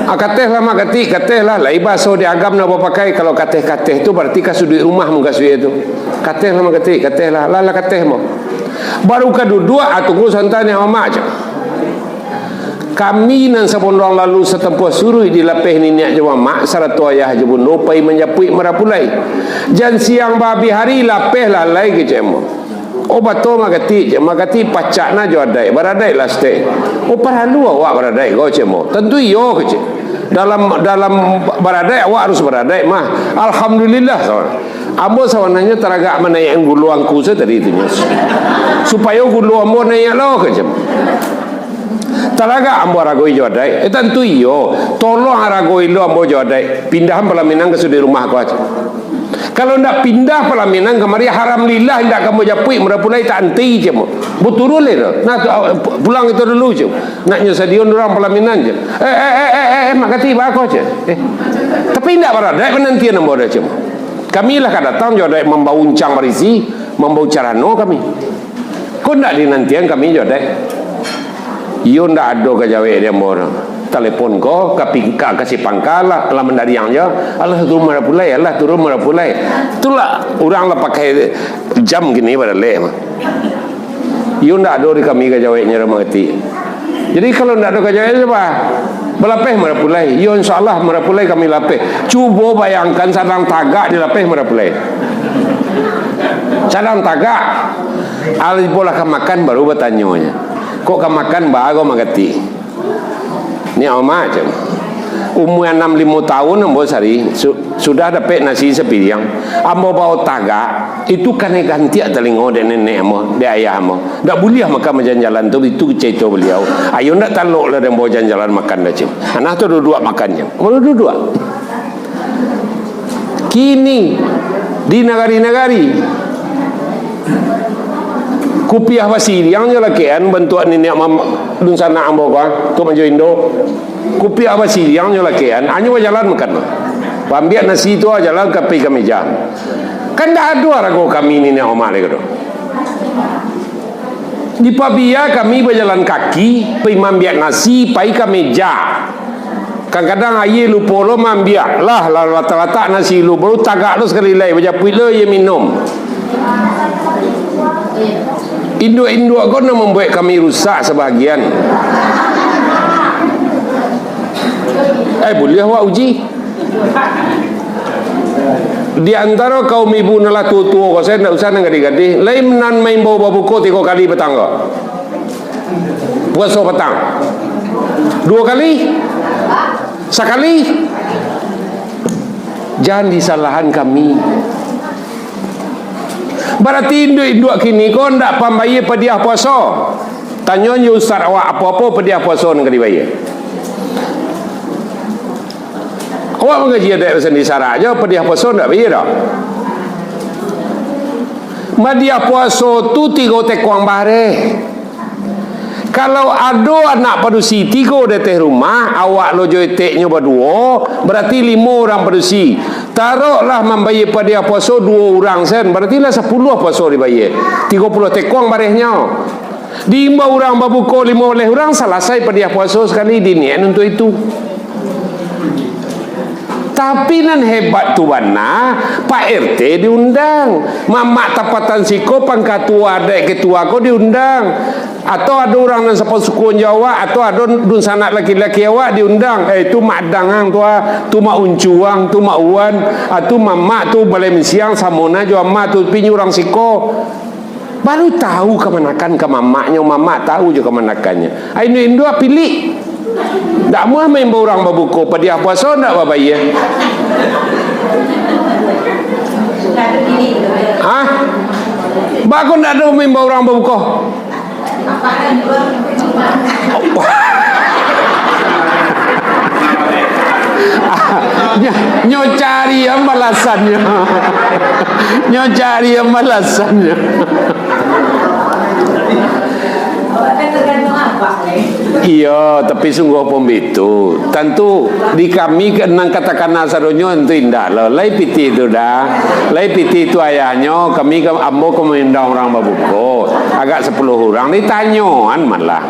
Kateh lah mak kateh lah lai baso di agam nak pakai kalau kateh tu berarti kasudui rumah mengkasui itu. Kateh lah mak kateh lah lala kateh mo. Baru kedua tunggu santanya mama aja. Kami nan sabondong lalu setempoh suruh dilapeh niat jawa mak saratu ayah je bundo pai menjapui Marapulai. Jan siang babi hari lapeh lalai ke cemo. Obat tu magati pacak na jo adai baradai lah stay. Perlu awak baradai kau cemo. Tentu yo ke dalam baradai awak harus baradai mah. Alhamdulillah kawan. Ambo sawananya teragak menaik guluangku tadi itu supaya gulu ambo naik lo ke cemo. Talaga ambo ragoi jodai. Tentu iyo. Tolong ragoi lo ambo jodai. Pindahan pelaminan ke sudi rumah aku aja. Kalau ndak pindah pelaminan kemari haram lillah ndak kamu japui Marapulai tak anti je mo. Betul le tu. Nak pulang itu dulu je. Nak nyesadion orang pelaminan je. Makati ba aku je. Tapi ndak baradai penantian ambo dah je. Kami lah kada datang jodai membau uncang marisi, membau carano kami. Kau ndak dinantian kami jodai. Iyo ndak ada ke jawe dia orang. Telepon ko kasih pangkala lah mendariang je. Allah turun Marapulai, Allah turun Marapulai. Itulah orang lah pakai jam gini pada le mah. Iyo ndak ada di kami ke jawe nya remati. Jadi kalau ndak ada ke jawe apa? Belapeh Marapulai. Iyo insyaallah Marapulai kami lapeh. Cuba bayangkan sadang tagak dilapeh Marapulai. Sadang tagak. Ali pola makan baru bertanya. Kok makan bago magati. Ni ama aja. Umur 65 tahun ambo sari sudah dapat nasi sepiring. Ambo bawa tagak itu kan ganti telingo dan nenek ambo, de ayah ambo. Dak boleh makan jalan-jalan tu itu cerita beliau. Ayo ndak talok lah dan bawa jalan-jalan makan dah cim. Anak tu dua makannya. Mau dua. Kini di negari-negari kupiah wasir yang nyelakian bentuan nenek dun sana ambo ka tu manjo Indo kupiah wasir yang nyelakian hanya jalan makan pambiak nasi tu jalan ke pi meja kan dah ada rago kami ni nenek omah lagi tu di pabia kami berjalan kaki pi mambiak nasi pai ke meja kadang-kadang aye lupa lo mambiak lah lata-lata nasi lu baru tagak lu sekali lai baca puila ye minum induk-induk kau nak membuat kami rusak sebahagian. Boleh awak uji? Di antara kaum ibu nala tua-tua kau saya nak usah nak gadi-gadi. Lain nan main bawa buku 3 kali petang kau. Puasa petang. 2 kali? Sekali? Jangan disalahan kami. Berarti induk-induk kini kau ndak pambayar pediah puasa. Tanya ustaz awak apa-apa pediah puasa nak dibayar. Awak mengaji ada sendiri syarat aja pediah puasa ndak bayar dah. Pediah puasa tu 3 tekuang bare. Kalau ada anak padusi 3 di rumah, awak lo joiteknya berdua, berarti 5 orang padusi. Taruhlah membayar pada puasa 2 orang sen, berarti lah 10 puasa dibayar. 30 tekong barehnya. Diimbau orang berbuka 5 oleh orang, selesai pada puasa sekali diniat untuk itu. Tapi nan hebat tu mana Pak RT diundang, mamak tapatan siko pangkat tua dek ketua ko diundang, atau ada orang yang sepuluh suku Jawa, atau ada dun sanak laki-laki awak diundang. Tu mak dangang tua, tu mak uncuang, tu mak uan, atau mamak tu balai mensiang samona jo mak tu pinyu orang siko. Baru tahu kemanakan ke mamaknya, mamak tahu je kemanakannya. Ini dua pilih. Tak mau main orang berbuka pada puasa nak bapak ya? Hah? Bakon tak ada main orang berbuka. Nyo cari yang balasannya. Nyo cari yang balasannya. Iya, tapi sungguh pun itu. Tentu di kami kenang katakan nasaronyo itu indah loh. Lai piti itu dah. Lai piti itu ayahnya. Kami ambo komendang orang babuko. Agak 10 orang ditanyoan malah.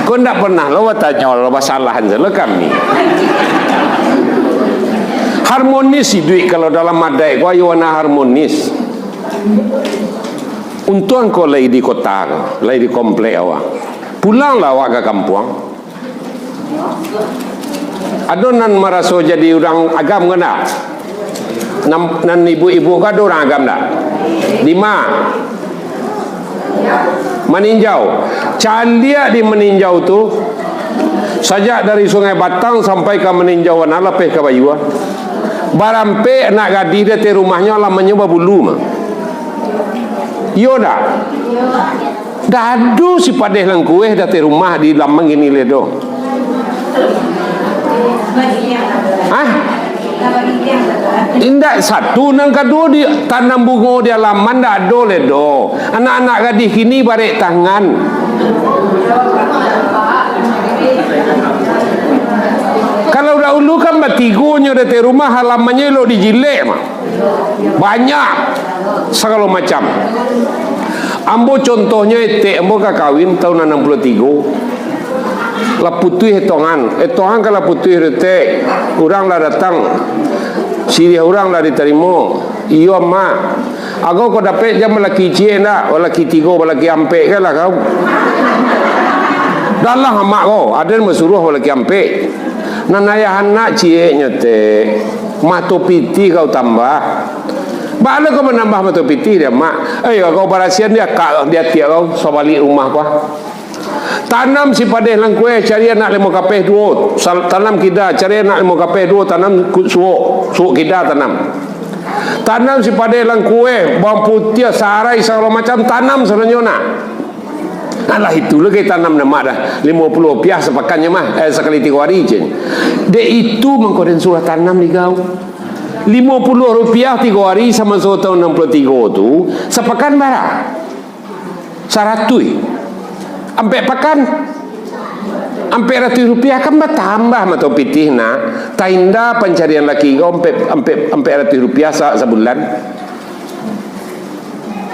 Kau tidak pernah lo tanya lo masalahan selalu kami. Harmonis hidup kalau dalam madai kau ayuana harmonis. Untung kau lagi di kota, lagi di komplek awak. Pulanglah awak ke kampung. Adonan meraso jadi orang agam kena. Nan ibu-ibu kan orang agam tak? Di mana? Meninjau. Candia di meninjau tu. Sajak dari Sungai Batang sampai ke meninjau Nalapeh ke Bayuan. Barampe nak gadi dia di rumahnya lamanya babulu mah. Yo dah. Dadu si padeh lang kueh dati rumah di lamang ini ledo. Ah? Indak satu nang kedua di tanam bunga di halaman dak ada ledo. Anak-anak gadis kini barek tangan. Kalau dahulu kan batigonya dati rumah halamannya lo dijilek mah. Banyak segala macam. Ambo contohnya ambo kakawin tahun 63. La putih etongan kalau putih rete orang lah datang siri orang lah diterima. Iyo mak aku kau dapat jam laki cie nak laki 3 laki ampe kan lah kau dah lah mak kau ada yang suruh laki ampe nanaya anak cie nyote mato piti kau tambah. Bala kau menambah mata piti dia mak. Kau barasian dia kak dia tiak kau so balik rumah kau. Tanam si padeh lang kue cari anak 5 kapeh 2. Tanam kita cari anak 5 kapeh 2 tanam suuk kita tanam. Tanam si padeh lang kue bawang putih sarai segala macam tanam sebenarnya nak. Alah itu lagi tanam nama dah 50 rupiah sepakannya mah sekali 3 hari je. Dek itu mengkoden surah tanam di kau. 50 rupiah 3 hari sama tahun 63 tu sepakan barang 100 ampe pakan ampe Rp100 kan bertambah mata pitih nak tainda pencarian laki kau ampe Rp100 sebulan.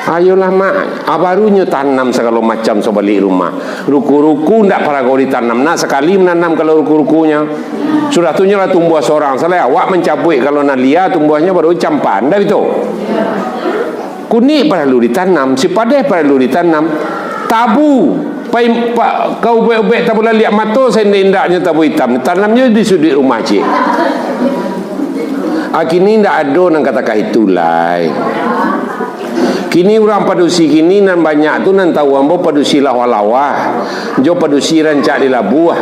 Ayolah mak, barunya tanam segala macam so balik rumah. Ruku-ruku ndak para kau ditanam. Nak sekali menanam kalau ruku-rukunya. Sudah tu lah tumbuh seorang. Salah awak mencabut kalau nak lihat tumbuhnya baru campan. Dah itu. Kunik perlu ditanam, si padeh perlu ditanam. Tabu. Kau ubek-ubek tabu lihat mata sendindaknya tabu hitam. Tanamnya di sudut rumah cik. Kini ndak ada nang kata itulah. Kini orang padusi kini nan banyak tu nan tahu ambo padusi lawa-lawa. Jo padusi rancak di labuah.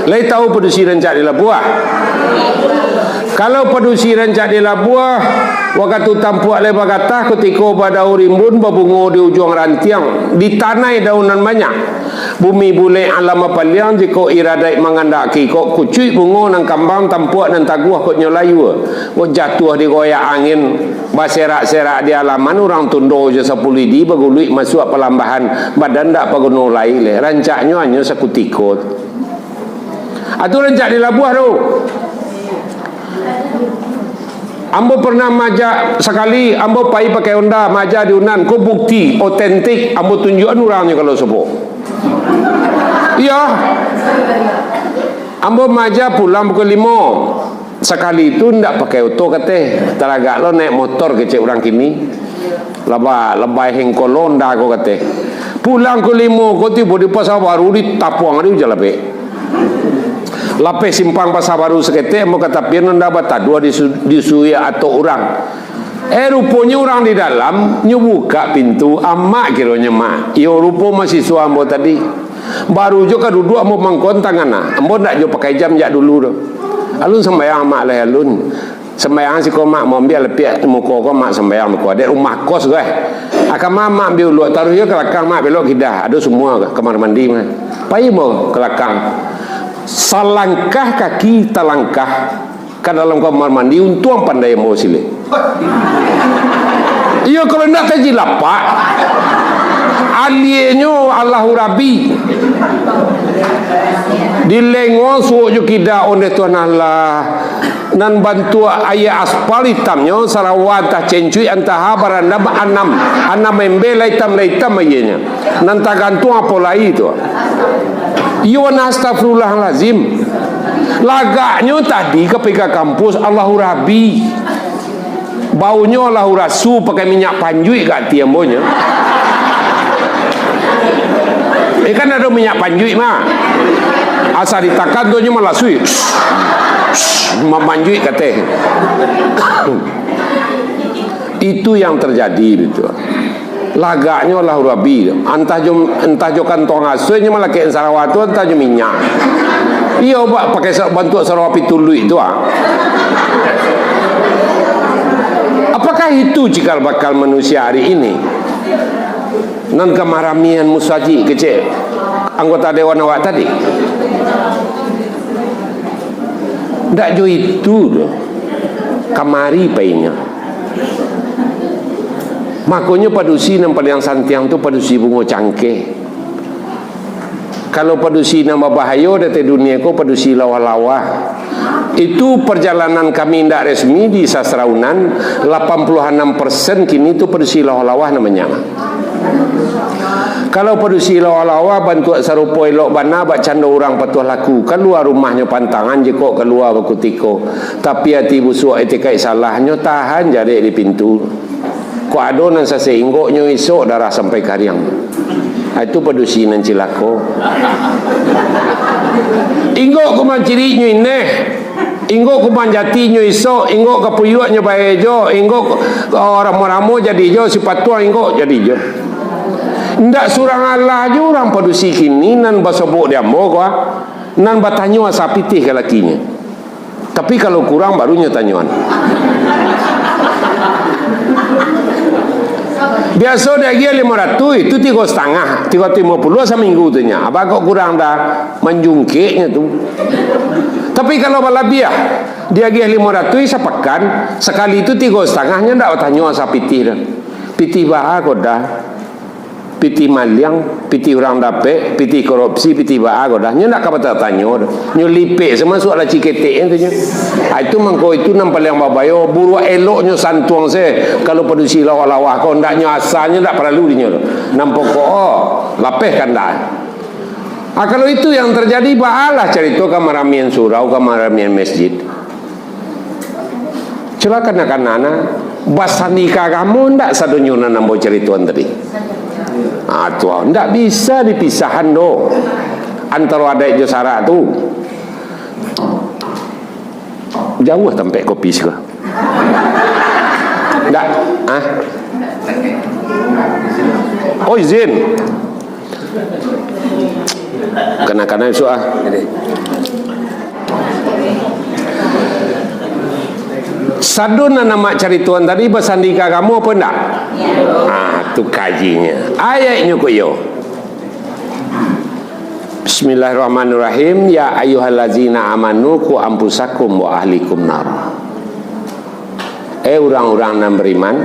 Lai tahu padusi rancak di labuah. Kalau padusi rancak di labuah, waktu tampuak lebar kata ketika pada urimbun berbunga di ujung rantiang, ditanai daunan banyak. Bumi boleh alam apaliang jika iradai mengandaki kok kucuy bunga nang kambang tampuak dan taguah kok nyolayu. Kok jatuh di goyak angin, baserak-serak di alaman orang tundo je 10 di baguluik masuk pelambahan badan dak pagono lai le. Rancaknya hanya sekutikot. Atu rancak di labuah tu. Ambo pernah maja sekali, ambo pai pakai Honda maja di Unan, ko bukti otentik, ambo tunjukan orangnya kalau sepo. Iya. Ambo maja pulang pukul 5. Sekali itu ndak pakai auto kate, telaga lo naik motor kecek orang kini. Lebay hengkolo ndak ko kate. Pulang ke 5 ko tiba di pasar baru di tapuang ada ujar lape. Lape simpang pasar baru sekete mau kata pian ndak bata dua disui atau orang. Rupanya orang di dalam nyebuka pintu amak kiranya mak. Iyo rupa mahasiswa ambo tadi. Baru juga duduk ambo mangkon tangan ambo ndak jo pakai jam jak dulu do. Alun sembayang mak lah alun. Sembayang si ko mak mau ambil lepiak muka ko mak sembayang muka ada rumah kos gue. Akan mak ambil lu taruh je kelakang mak belok kidah. Ada semua kamar mandi mah. Pai mo kelakang. Salangkah kaki talangkah ke dalam kamar mandi untung pandai mau sile. Iya kalau nak kaji lapak alienyo Allahu Rabbi dilengo suuk jo kida onde Tuhan Allah nan bantu ayah aspal hitamnya sarawata cencui antaha baranda anam membela hitam ayahnya nan tagantung apa lagi itu. Iyo astagfirullahalazim. Lagaknya tadi ketika kampus Allahu Rabbi. Baunya Allahu Rasul pakai minyak panjui kat tiambonya. Kan ada minyak panjui mah. Asal ditakan tu malah sui. Memanjui kata. Itu yang terjadi gitu. Lagaknya Allahu Rabbi. Entah jo kantong asuhnya malah ke Sarawak tu entah jo minyak. Iya pak pakai bantu Sarawak pitului itu ah. Apakah itu cikal bakal manusia hari ini? Nan kemaramian musaji kecil anggota dewan awak tadi. Ndak jo itu kamari painnya. Makanya padusi yang paling santiang tu padusi bunga cangkeh. Kalau padusi nama bahaya dari dunia ko padusi lawa-lawa. Itu perjalanan kami tidak resmi di Sastra Unan 86% kini itu padusi lawa-lawa namanya. Kalau padusi lawa-lawa bantu sarupo elok bana bak canda orang patuh laku keluar rumahnya pantangan je kok keluar bakutiko tapi hati busuk etikai salahnya tahan jadi di pintu. Ko adonan saseinggo nyo isok darah sampai kariang. Itu padusi nan cilako. Inggo ko manciri nyo ineh. Inggo ko manjati nyo isok, inggo kapuyuk nyo baejo, inggo orang-orangmu jadi jo sipatua inggo jadi jo. Ndak surang Allah jo orang padusi kini nan basobok dia mo ko. Nan batanyo asapitih ke lakinya. Tapi kalau kurang barunya tanyuan. Biasa dia gila 500 itu 3,5 350 seminggu tu nya. Apa kok kurang dah menjungkiknya tu. Tapi kalau balabiah dia gila 500 sepekan sekali itu 3,5 nya ndak tanya asa pitih dah. Pitih bah kok dah. Pitih maliang, pitih orang dape, pitih korupsi, pitih bah kok dah. Nya ndak kapata tanya dah. Nyo lipik semua soal ciketek tu nya. Itu mangko itu nampak yang babayo buru eloknya santuang saya kalau padusi lawa-lawa kau ndaknya asalnya ndak perlu dinya nampak kok lapeh kan dah. Kalau itu yang terjadi baalah cerita kamaramian surau kamaramian masjid. Silakan anak-anak basanika kamu ndak sadonyona nambo cerituan tadi. Tuh ndak bisa dipisahan do antara ada jo syarat tu. Jauh sampai kopi juga. Enggak, oh izin. Kena-kena isu Sadun nama carituan tadi bersandika kamu apa enggak? Tu kajinya. Ayatnya koyo. Bismillahirrahmanirrahim. Ya ayyuhallazina amanu qu anfusakum wa ahlikum nar. Orang-orang yang beriman,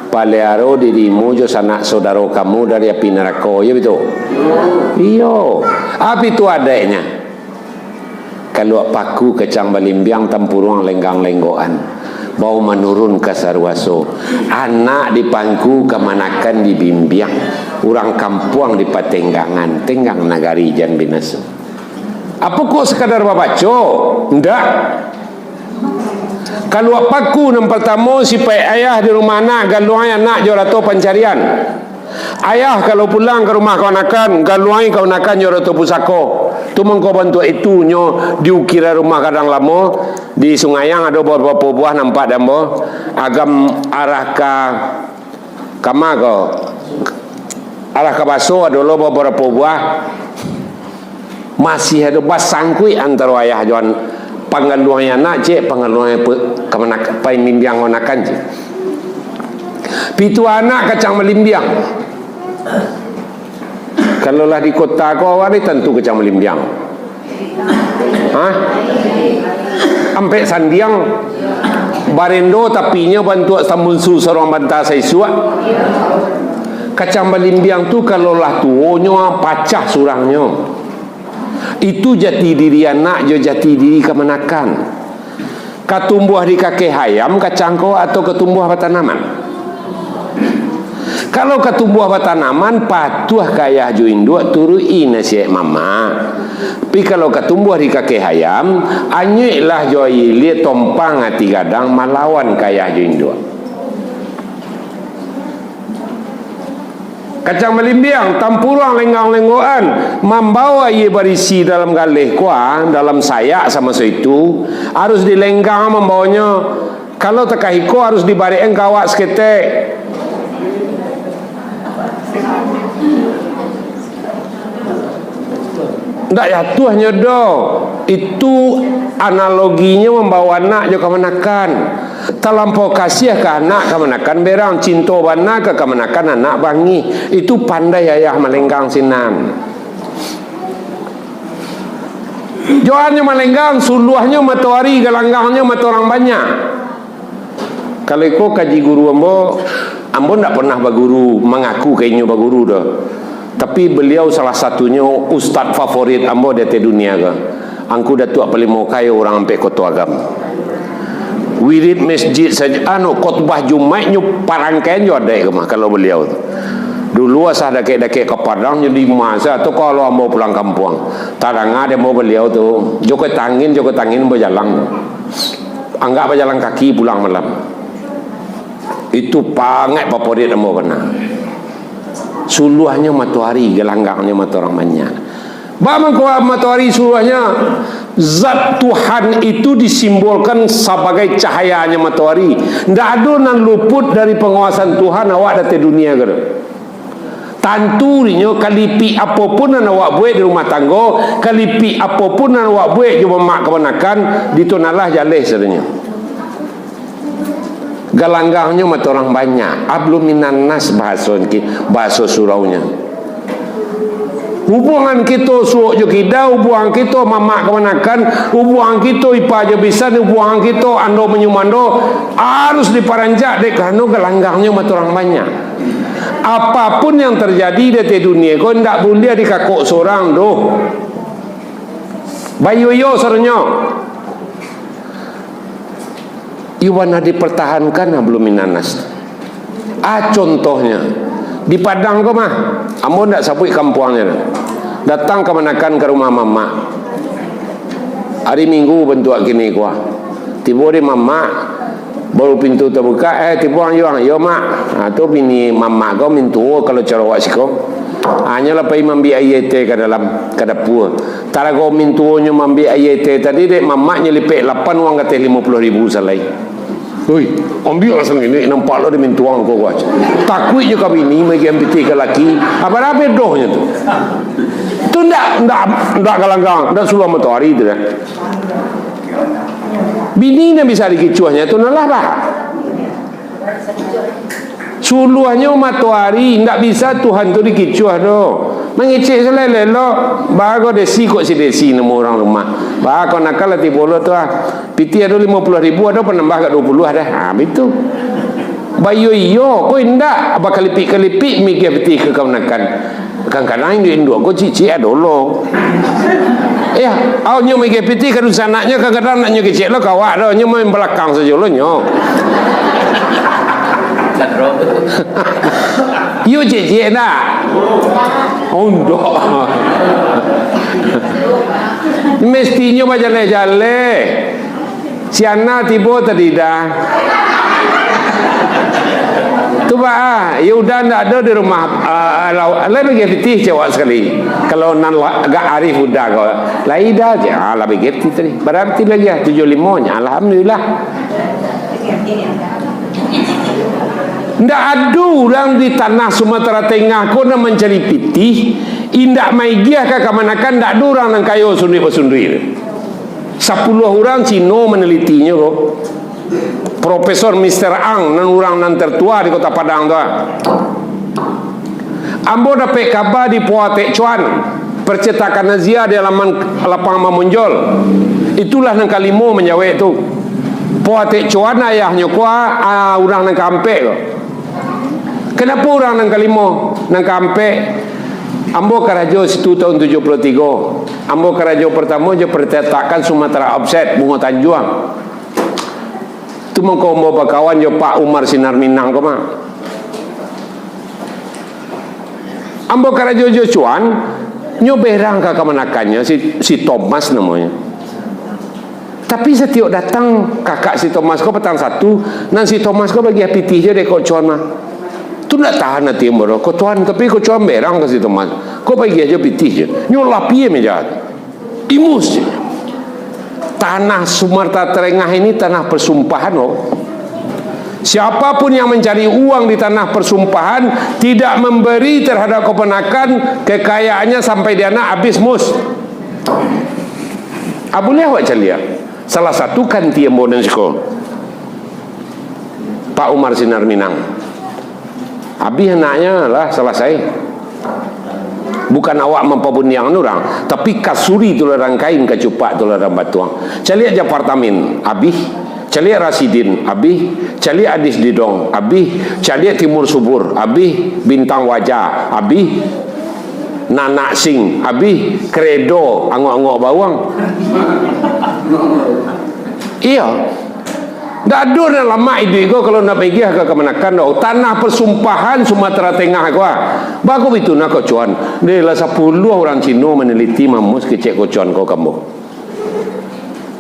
pelihara dirimu jo sanak saudara kamu dari api neraka. Ya betul? Iya. Api itu adanya. Kalau paku kecang balimbiang tempurung lenggang-lenggoan. bau menurun ke sarwaso. Anak di pangku kemanakan dibimbing. Orang kampung di patenggangan, tenggang nagari jan binasa. Apa kok sekadar babaco? Ndak. Kalau apaku yang pertama si ayah di rumah anak, galuai anak jorato pencarian. Ayah kalau pulang ke rumah kawan-kawan, galuai kawan-kawan jorato pusako. Tu mengko bantu itu nyo diukira rumah kadang lama di Sungayang ada beberapa buah nampak dambo agam arah ke kamago arah ke baso ada beberapa buah masih ada basangkui antara ayah Johan pangaluan anak cek pangaluan kemana pai mimbiang onakan cek pitu anak kacang melimbiang. Kalau lah di kota kau awal tentu kacang melimbiang. Ampe sandiang barendo tapinya bantu sambun su sorong bantah sai suak. Kacang melimbiang tu kalau lah tuonyo pacah surangnya. Itu jati diri anak, jo jati diri kemenakan. Katumbuh di kaki hayam kacang kau atau ketumbuh tanaman. Kalau ketumbuh tanaman patuh kaya juin dua turui nasi mama. Tapi kalau ketumbuh di kaki hayam, anyuilah joi lihat tompang hati gadang malawan kaya juin dua. Kacang melimbiang, tampurang lenggang-lenggoan, membawa ia berisi dalam galih kuah, dalam sayak sama itu, harus dilenggang membawanya. Kalau tekahiko harus dibarikan kawak seketek. Ndak ya tuahnya do. Itu analoginya membawa anak jo kemenakan. Terlampau kasih ke anak kemenakan berang cinta bana ke kemenakan anak bangi. Itu pandai ayah melenggang sinan. Joannya melenggang, suluahnya matahari, galanggangnya mata orang banyak. Kalau kau kaji guru ambo ndak pernah baguru mengaku kayaknya baguru dah. Tapi beliau salah satunya ustaz favorit ambo di dunia ke. Angku datuk paling mau kaya orang sampai kota agam. Wirid masjid saja khotbah Jumatnya parangkain jo ada ke mah kalau beliau tu. Dulu asah dake-dake ke Padang jadi masa tu kalau ambo pulang kampung. Tarang ada mau beliau tu joko tangin berjalan. Anggap berjalan kaki pulang malam. Itu pangat favorit ambo pernah. Suluhnya matahari, gelanggangnya mata orang banyak. Bagaimana kuat matahari suluhnya? Zat Tuhan itu disimbolkan sebagai cahayanya matahari. Tidak ada yang luput dari penguasaan Tuhan awak dari dunia ke. Tanturinya kalipi apapun yang awak buat di rumah tangga, kalipi apapun yang awak buat di mak kebenakan, ditonalah jaleh sebenarnya. Galanggangnya mata orang banyak. Abluminan nas bahasa suraunya. Hubungan kita suuk je kita, hubungan kita mamak kemenakan, hubungan kita ipa je bisa, hubungan kita ando menyumando harus diparanjak dek kerana galanggangnya mata orang banyak. Apapun yang terjadi di dunia kau ndak boleh dikakok seorang doh. Bayu-yo serenyo. Iwana dipertahankan belum minanas. Contohnya di Padang kau mah, ambo ndak sapui kampungnya. Datang kemenakan ke rumah mama. Hari Minggu bentuk gini kuah. Tiba di mama baru pintu terbuka. Tiba orang yo mak. Tu bini mama kau mintu kalau cara awak siko. Hanya lah pai mambi ayat ke dalam ke dapur. Tara kau mintunya mambi ayat tadi dek mamaknya lipek 8 uang kata 50,000 salai. Oi, ambil langsung ini nampak lo di mintuang kau aja. Takut je kami ni bagi MPT ke laki. Apa dohnya tu? Tu ndak galanggang, ndak suluh matahari tu dah. Bini ni bisa dikicuahnya tu nalah bah. Suluhnya matahari ndak bisa Tuhan tu dikicuah do. Mengecek selele lo bago desi kok si desi nemu orang rumah. Bah kau nakal hati bolo tu piti ada 50,000 ada penambah kat 20 ada. Itu. Bayo iyo kau indak apa kalipik mikir piti ke kau nakan. Kadang-kadang ini induk kau cici ada lo. Ya, awaknya mege piti kan sanaknya kadang-kadang naknya kecil lo kawak dah, nya main belakang saja lo nyo. Yo cecek nak. Ondok. Mestinya berjalan-jalan. Siana tiba tadi dah. Tu bah, ya udah ndak ada di rumah. Lain bagi fitih cewek sekali. Kalau nan agak arif udah kau. Lain dah je. Lah bagi fitih tadi. Berarti lagi 75 nya. Alhamdulillah. Ndak ada orang di tanah Sumatera Tengah kau nak mencari pitih. Indak maigiah ke kemanakan ndak ada orang yang kayo sundui-sundui. 10 orang Cina menelitinya kok. Profesor Mr. Ang nan orang nan tertua di Kota Padang tu. Ambo dapat kabar di Pulau Tek Chuan, percetakan Nazia di halaman lapang Mamunjol. Itulah nang kalimo menjawab tu. Pulau Tek Chuan ayahnya kuah orang nang Kampek kok. Kenapa orang nang kalimo nang Kampek? Ambo karajo situ tahun 73. Ambo karajo pertama je percetakan Sumatera Offset Bunga Tanjuang. Tu mengko mau berkawan jo Pak Umar Sinar Minang kau mah. Ambo karajo jo cuan nyo berang ke kemanakannya si Thomas namanya. Tapi setiap datang kakak si Thomas kau petang satu, nan si Thomas kau bagi pitih je dek kau cuan mah. Tu nak tahan nanti moro kau tuan tapi kau cuan berang ke si Thomas. Kau bagi aja pitih je. Nyo lapie meja. Imus je. Tanah Sumatera Tengah ini tanah persumpahan loh. Siapapun yang mencari uang di tanah persumpahan tidak memberi terhadap keponakan kekayaannya sampai dia nak habis mus. Boleh awak celia. Salah satu kan tiang bodan sekolah Pak Umar Sinar Minang. Habis anaknya lah selesai. Bukan awak mempabuniang orang, tapi kasuri tu larang kain, kecupak tu larang batuang. Caliak Japartamin, abih. Caliak Rasidin, abih. Caliak Adis Didong, abih. Caliak Timur Subur, abih. Bintang Wajah, abih. Nanak Sing, abih. Kredo, angok-angok bawang. Iya. Tak ada dah lama itu kau kalau nak pergi ke kemanakan dah. Tanah persumpahan Sumatera Tengah kau. Bagus itu nak kau cuan. Dia lah 10 orang Cina meneliti mamus kecek kau cuan kau kamu.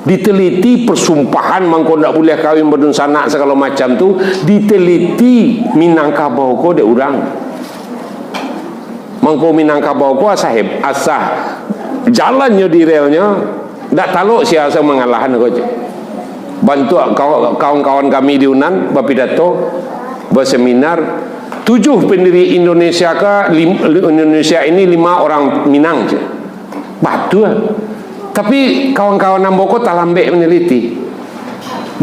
Diteliti persumpahan mangkau tak boleh kahwin berdun sanak segala macam tu. Diteliti Minangkabau kau dek orang. Mangkau Minangkabau kau asah jalannya di relnya. Tak taluk siasa mengalahan kau je. Bantu kawan-kawan kami di Unan berpidato, berseminar. 7 pendiri Indonesia Indonesia ini 5 orang Minang je. Batu lah. Tapi kawan-kawan Namboko tak lambek meneliti.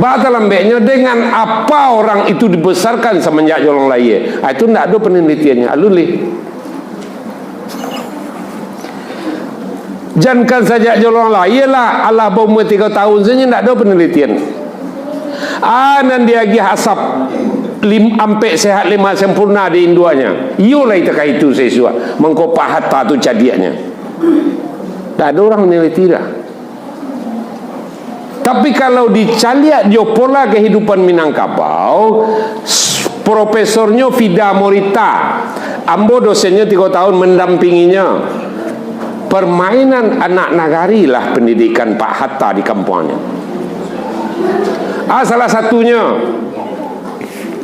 Bahasa lambeknya dengan apa orang itu dibesarkan semenjak Jolong Laya. Itu tak ada penelitiannya. Alulih. Jangan saja Jolong Laya lah. Allah berumur 3 tahun saja tak ada penelitian. Dan dia lagi hasap ampe sehat 5 sempurna di induanya. Iyalah itu saya suat. Mengkopah hatta tu cadiannya. Tak ada orang meneliti dah. Tapi kalau dicaliak pola kehidupan Minangkabau, profesornya Fida Morita, ambo dosennya 3 tahun mendampinginya. Permainan anak nagari lah pendidikan Pak Hatta di kampungnya. Salah satunya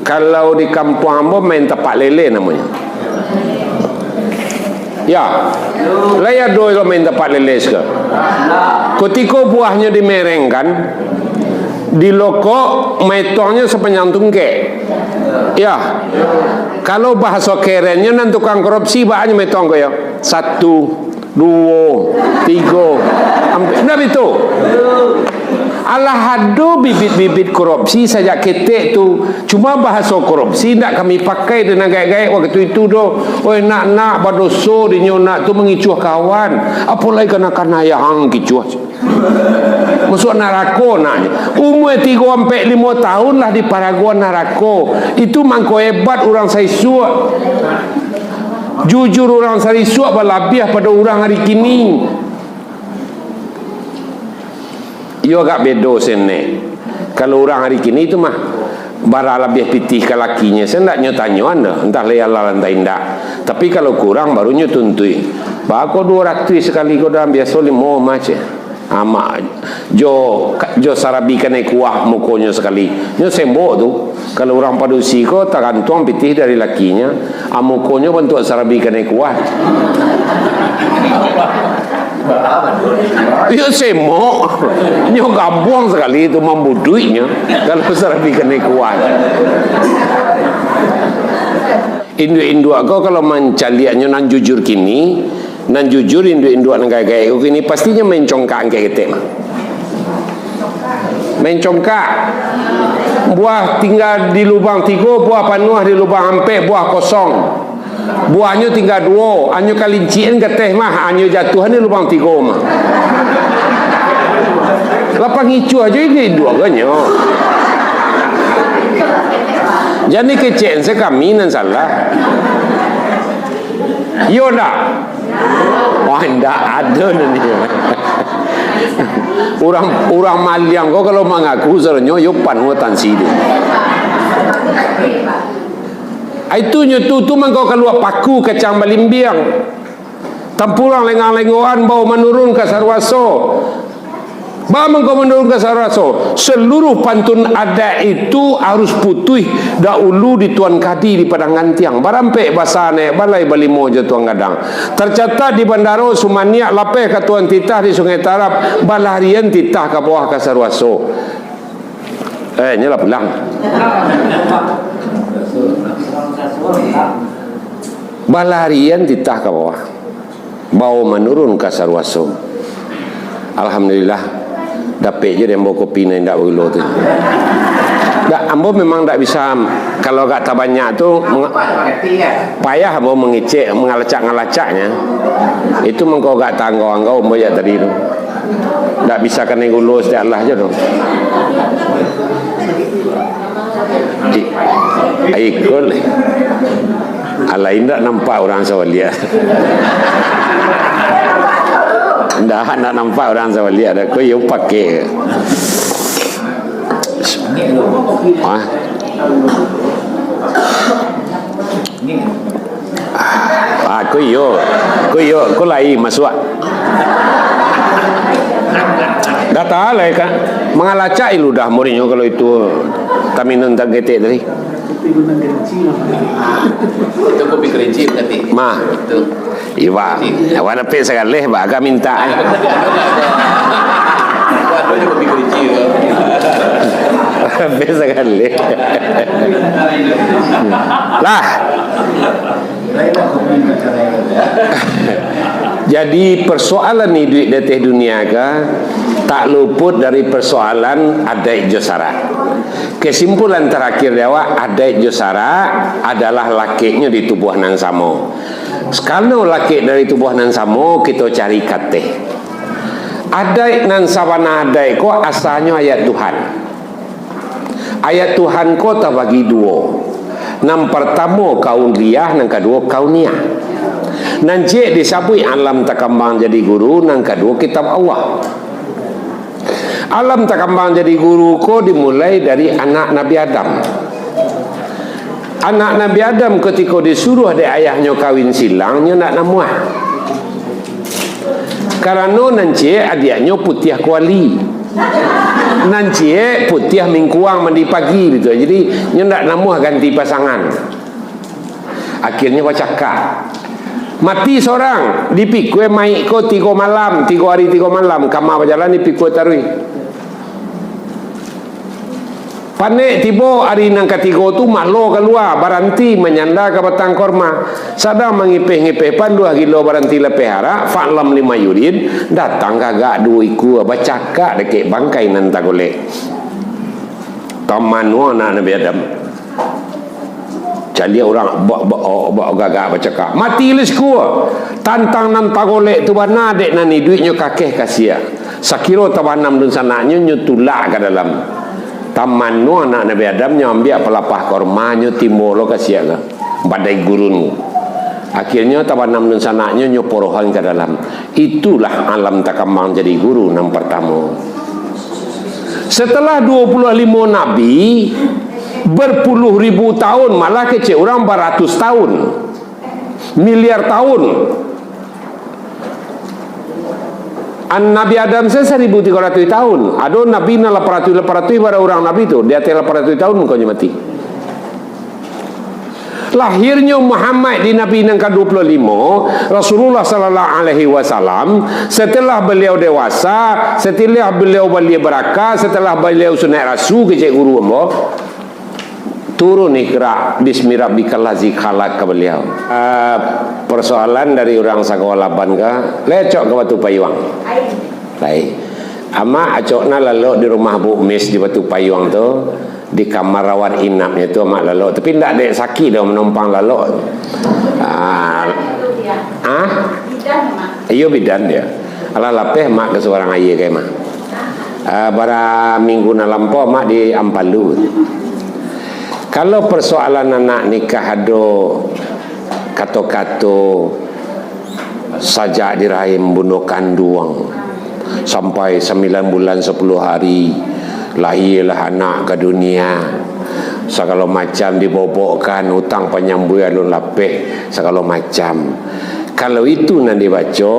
kalau di kampung ambo main tapak lele namanya. Ya, laya doi lo main tapak lele ke. Ketika buahnya dimerengkan, di loko metongnya sepanjang tungke. Ya, kalau bahasa kerennya nan tukang korupsi bahanya metong ko ya. 1, 2, 3, nah itu. Allah hadu bibit-bibit korupsi saja ketek tu. Cuma bahasa korupsi tak kami pakai dengan gaya-gaya waktu itu doh. Oi nak badoso di nyona tu mengicuh kawan. Apalagi kena yang kicuh. Masuk narako naknya. Umur 3-5 tahun lah di Paraguay narako. Itu mangko hebat orang saya suat. Jujur orang sari suap berlabiah pada orang hari kini. Yo agak bedo sene. Kalau orang hari kini itu mah bara lebih pitih ke lakinya. Saya tak nyotanyo anda, entah leala entah indah. Tapi kalau kurang baru nyotuntui. Bako 200 sekali kau dalam biasa 5 macam. Ama jo sarabikan kuah mukonya sekali. Nyo sembo tu. Kalau orang padusi ko takantuang pitih dari lakinya, amukonya bentuk sarabikan kuah. Ya semok. Nyo gampang sekali itu membuduinya kalau sarabikan kuah. Induk-induk kau kalau mencaliannya nan jujur kini, nan jujur induk-induk nan gaya-gaya kini pastinya mencongkak kayak gitu. Mencongkak. Buah tinggal di lubang 3, buah panuh di lubang 4, buah kosong. Buahnya tinggal 2, anyo kalincian keteh mah, anyo jatuhan di lubang 3 mah. Lapang icu aja ini 2 ganyo. Jadi kecen sekami nan salah. Yo ndak. Wah ndak ada ni. Orang Maliang kau kalau mengaku sebenarnya yo panutan sini. Itu nyotu tu mangkau keluar paku kacang balimbiang. Tampulang lengang-lengoan bau menurun ke sarwaso. Ba mangkau menurun ke sarwaso. Seluruh pantun adat itu harus putih dahulu di tuan kadi di padang gantiang. Barampe basane balai balimo je tuan gadang. Tercatat di Bandaro Sumania lapeh ke tuan titah di Sungai Tarap balarian titah ke bawah ke sarwaso. Nyala pulang. Balarian titah ke bawah. Bau menurun ke sarwaso. Alhamdulillah. Dapat je dia bawa kopi ni tak berulo tu. Tak, ambo memang tak bisa. Kalau tak banyak tu payah ambo mengecek, mengalacak-ngalacaknya. Itu mengkau tak tanggung kau ambo ya tadi tu. Tak bisa kena gulo setiap Allah je tu. Ikut Alain tak nampak orang Sawalia. Dah nak nampak orang Sawalia dah. Kau yang pakai. Kau lain masuk. Dah tahu lah kan. Mengalacak ilu dah murinya kalau itu taminun tak getek tadi. Itu kopi kerinci berarti. Mah. Itu. Iwa. Awan apa sekali bah agak minta. Itu kopi kerinci. Apa sekali. Lah. Jadi persoalan ni duit datih dunia ke tak luput dari persoalan adat josara. Kesimpulan terakhir dia adat josara adalah lakinya di tubuh nan samo. Kalau laki dari tubuh nan samo kita cari kate. Adat nan sawana adat ko asalnya ayat Tuhan. Ayat Tuhan ko tak bagi 2. Yang pertama kauniyah, yang kedua kauniyah. Nanti disabui alam takambang jadi guru, yang kedua kitab Allah. Alam takambang jadi guru ko dimulai dari anak Nabi Adam. Anak Nabi Adam ketika disuruh adik ayahnya kawin silangnya nak namuah. Karena nanti adiknya putih kuali. Nanti putih mingkuang mandi pagi gitu. Jadi nya nak namuah ganti pasangan. Akhirnya bercakap. Mati seorang dipikul mai ko 3 malam, 3 hari 3 malam kamar berjalan dipikul tarui. Panik tiba hari nang ketiga tu maklo keluar baranti menyanda ke batang korma. Sadang mengipeh-ngipeh pan 2 kilo baranti lepeh harak fa'lam 5 yurid datang kagak 2 iku bercakap dekat bangkai nan tagolek. Taman anak Nabi Adam. Jadi orang gagak bercakap mati les ku tantang nan tagolek tu bana dek nani duitnya kakeh kasia sakiro tabanam dun sananya nyutulak ke dalam taman nu anak Nabi Adam nyambil pelapah kormanya timbolo kasia ke badai gurun. Akhirnya tabanam dun sananya nyoporohan ke dalam. Itulah alam takambang jadi guru yang pertama. Setelah 25 Nabi, berpuluh ribu tahun, malah kecil orang 400 tahun, miliar tahun. Nabi Adam saya 1300 tahun. Ada Nabi na 800 pada orang Nabi tu. Dia 800 tahun kau mati. Lahirnya Muhammad di Nabi yang ke-25, Rasulullah sallallahu alaihi wasallam, setelah beliau dewasa, setelah beliau balik berakal, setelah beliau sunat rasul ke cik guru ambo, turun ikra bismi rabbikal ladzi khalaq ke beliau. Persoalan dari orang sekolah bangga, lecok ke Batu Payuang. Baik. Ama acokna lalu di rumah Bu Mis di Batu Payuang tu, di kamar rawat inapnya tu amak lalu, tapi ndak ada sakit dah menumpang lalu. Iyo bidan dia. Ala lapeh mak ke seorang ayah ke mak. Bara minggu na lampau mak di Ampalu. Kalau persoalan anak nikah ada kato-kato sajak dirahim bunuh kandung sampai 9 bulan 10 hari lahirlah anak ke dunia, segala macam dibobokkan, hutang penyambui alun lapeh segala macam. Kalau itu nanti baca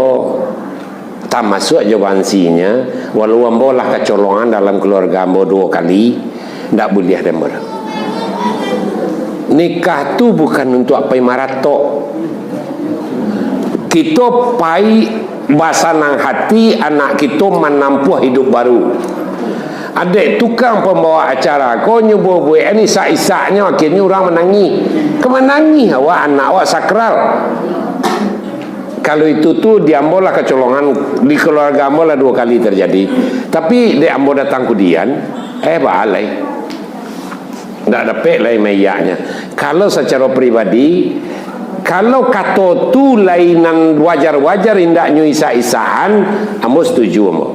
tak masuk jawabansinya, walau ambo lah kecolongan dalam keluarga ambo 2 kali, tak boleh ada merah. Nikah tu bukan untuk apa maratok. Kita pai basanang hati anak kita menampuh hidup baru. Adik tukang pembawa acara, kau nyubuh buat ini sak-isaknya, akhirnya orang menangi. Kemenangi awak anak awak sakral. Kalau itu tu diambolah kecolongan di keluarga ambolah 2 kali terjadi. Tapi dia ambo datang kudian, balai. Tak dapat lain mayaknya. Kalau secara pribadi, kalau kata tu lainan wajar-wajar indak nyu isa-isaan, ambo setuju ambo.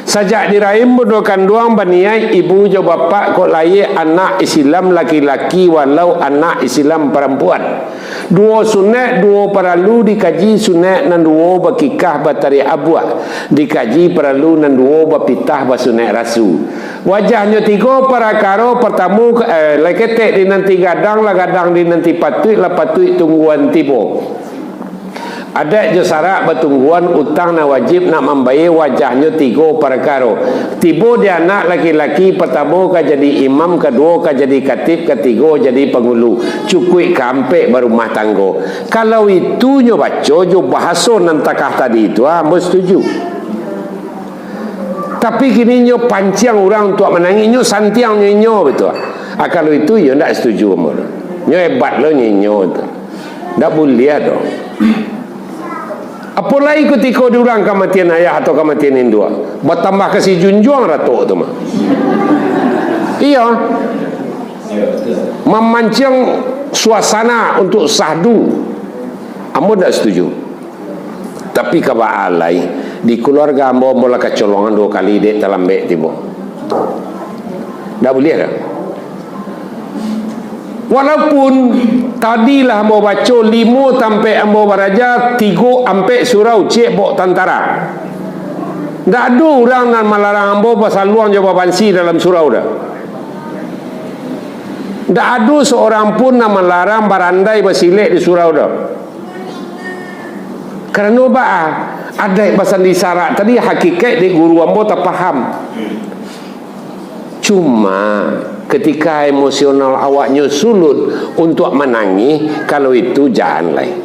Sajak dirahim berdoakan doang baniai ibu jo bapak kok layak anak Islam laki-laki walau anak Islam perempuan. 2 sunat 2 perlu dikaji sunat nan 2 bakikah batari abwa dikaji perlu nan 2 bapitah basunat rasu. Wajahnya 3 parakaro pertama leketek di nanti gadang lah gadang di nanti patut lah patut tungguan tibo. Ada je syarat bertungguan utang na wajib nak membayar wajahnya 3 perkara. Tiba dia anak laki-laki pertama ka jadi imam, kedua ka jadi khatib, ketiga jadi penghulu. Cukui kampek berumah tangga. Kalau itu nyo baca jo bahasa nan takah tadi itu ambo setuju. Tapi kini nyo pancang orang untuk menangis nyo santiang nyo betul. Kalau itu yo ndak setuju ambo. Nyo hebat lo nyo tu. Ndak boleh dong. Apalagi ketika diorang kematian ayah atau kematian indua, bertambah kasih junjung ratu tu mah. Iya, memancing suasana untuk sahdu. Ambo tak setuju. Tapi kaba alai di keluarga ambo mula kecolongan 2 kali dek dalam bek tibo. Tak boleh dah. Walaupun tadilah ambo baca 5 sampai ambo baraja 3 sampai surau cek bok tantara. Tak ada orang yang melarang ambo pasal luang jawaban si dalam surau dah. Tak ada seorang pun yang melarang barandai bersilek di surau dah. Kerana apa? Ada pasal disarak tadi hakikat di guru ambo tak faham. Cuma ketika emosional awaknya sulut untuk menangis, kalau itu jangan lain.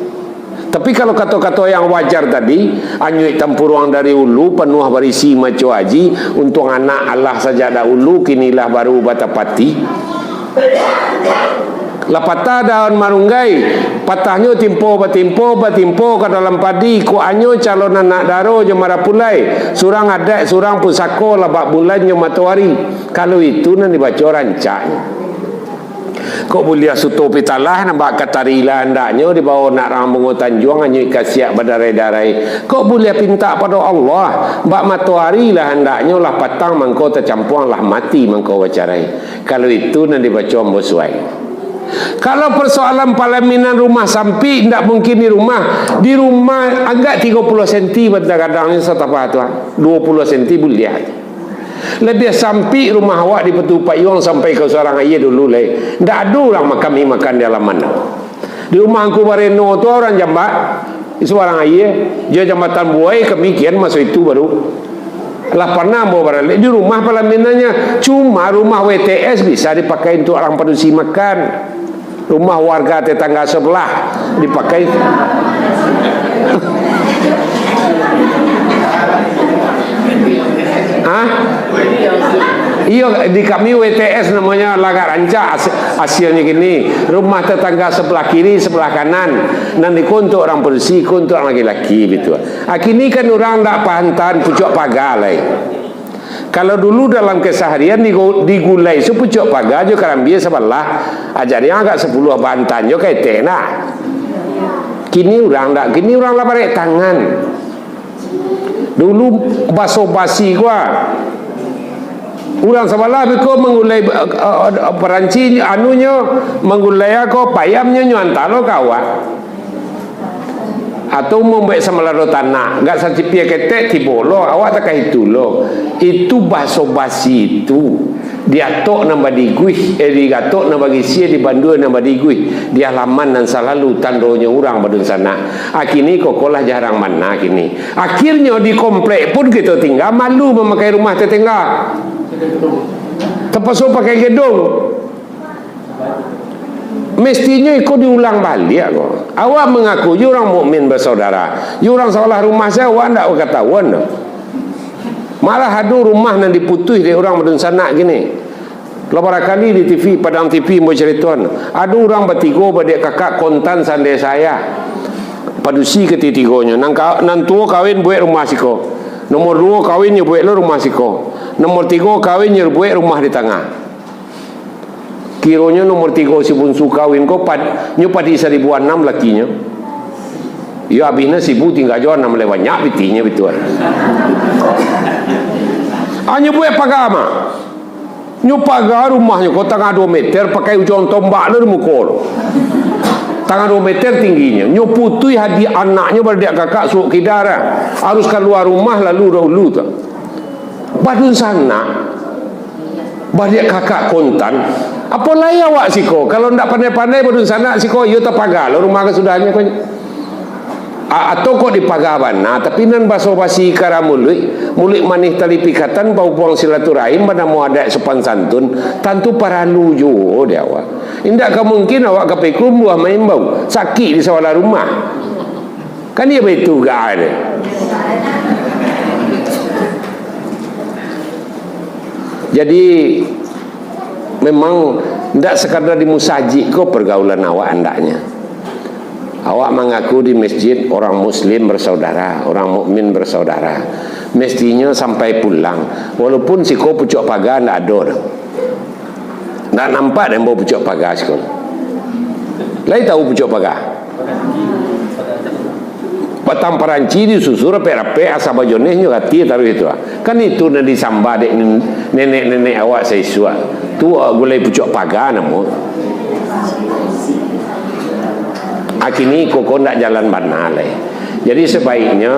Tapi kalau kata-kata yang wajar tadi, anyui tempuruang dari ulu penuh berisi macu haji untuk anak Allah saja dahulu, kinilah baru batapati. Lapata daun marunggai, patahnya timpo batimpo ke dalam padi, ku anyo calon anak daro je marapulai, surang adat surang pusako labak bulan je matahari. Kalau itu nanti dibaca rancaknya. Kok boleh suto pitalah nampak katarilah hendaknya dibawa nak rambung tanjuang anyo kasiak berdarai-darai. Kok boleh pinta pada Allah bak matahari lah hendaknya lah patang mangkau tercampuang lah mati mangkau wacarai. Kalau itu nanti dibaca ambosuai. Kalau persoalan palaminan rumah sampi, tidak mungkin di rumah agak 30 cm kadang-kadang ni setapa tu 20 cm boleh aja. Lebih sampai rumah awak di Petupak Yuang sampai ke seorang ayah dulu leh. Ndak ada orang kami makan di halaman. Di rumah aku Bareno tu orang Jambat, seorang ayah, dia jambatan buai kemikian masuk itu baru. Lah pernah bawa barang di rumah pelaminannya, cuma rumah WTS bisa dipakai untuk orang produksi makan. Rumah warga tetangga sebelah dipakai. Hah? Iya, di kami WTS namanya Laga Ranca, hasilnya gini, rumah tetangga sebelah kiri sebelah kanan, nanti untuk orang bersih untuk orang laki-laki gitu. Kini kan orang tak pahantan pucuk pagar lah. Kalau dulu dalam keseharian digulai itu pucuk pagar jo karambia sebelah ajarnya agak 10 bantan jo kayak tenak. Kini orang tak, kini orang lah pakai tangan. Dulu basa-basi gua orang sebelah beko mengulai peranci anunya mengulai aku payamnya nyuantalo kawa atau membuat semelaro tanah enggak sacipia ketek tibolo awak tak itu lo itu basa-basi itu dia tok nama digui digatok nama gisia di bandua nama digui di halaman dan selalu tandonya orang badun sana kini kokolah jarang mana kini akhirnya di komplek pun kita tinggal malu memakai rumah tetangga terpaksa pakai gedung mestinya ikut diulang balik kok. Awak mengaku you orang mukmin bersaudara you orang salah rumah saya awak tak ketahuan malah ada rumah yang diputus dari orang badun sana gini. Lepas kali di TV Padang TV mau cerituan ada orang bertiga berdek kakak kontan sandai saya padusi ketiga-tiganya nan tua kawin buat rumah siko nomor 2 kawin you buat rumah siko nomor 3 kawin you buat rumah di tengah kiranya nomor 3 si bunsu kawin ko nyu padi 1006 lakinya ya habisnya sibu tinggal jual 6 banyak bitinya betul hanya buat pagama nyu pagar rumahnya kau tengah 2 meter pakai ujung tombak lu mukul tengah 2 meter tingginya nyu putui hadi anaknya berdak kakak suuk kidara harus keluar rumah lalu dahulu tu badun sana berdak kakak kontan apa laya awak siko kalau ndak pandai-pandai badun sana siko yo tapagar rumah kesudahnya kau atau kok dipagaban nah tapi nan basa-basi mulik manih tali pikatan bau buang silaturahim pada mau ada sopan santun tentu para luju dia awak indak kemungkin awak kepekum buah main bau sakit di sawala rumah kan dia begitu gak ada jadi memang ndak sekadar dimusaji kok pergaulan awak andaknya. Awak mengaku di masjid orang muslim bersaudara, orang mukmin bersaudara. Mestinya sampai pulang, walaupun si kau pucuk pagar ndak ada. Ndak nampak dan bawa pucuk pagar sekolah. Lai tahu pucuk pagar? Petang peranci di susur rapi-rapi asal bajonehnya hati taruh itu. Kan itu nak disambah dek nenek-nenek awak saya suat. Tu gulai pucuk pagar namu. Kini koko nak jalan mana lah. Jadi sebaiknya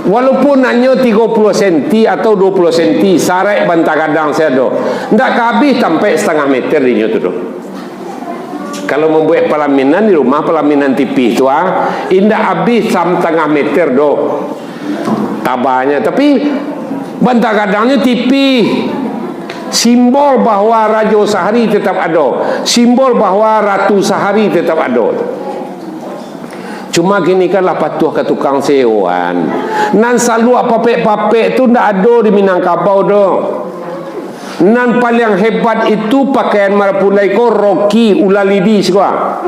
walaupun hanya 30 cm atau 20 cm sarai bantar kadang saya do ndak habis sampai setengah meter di nyoto do. Kalau membuat pelaminan di rumah pelaminan tipis tu indak habis setengah meter do tabahnya tapi bantar kadangnya tipis. Simbol bahawa Raja Sehari tetap ada, simbol bahawa Ratu Sehari tetap ada. Cuma gini kan lah patuh ke tukang sewaan. Nan selalu papek-papek tu ndak ada di Minangkabau doh. Nan paling hebat itu pakaian marapulai ko Rocky Ulalidi semua.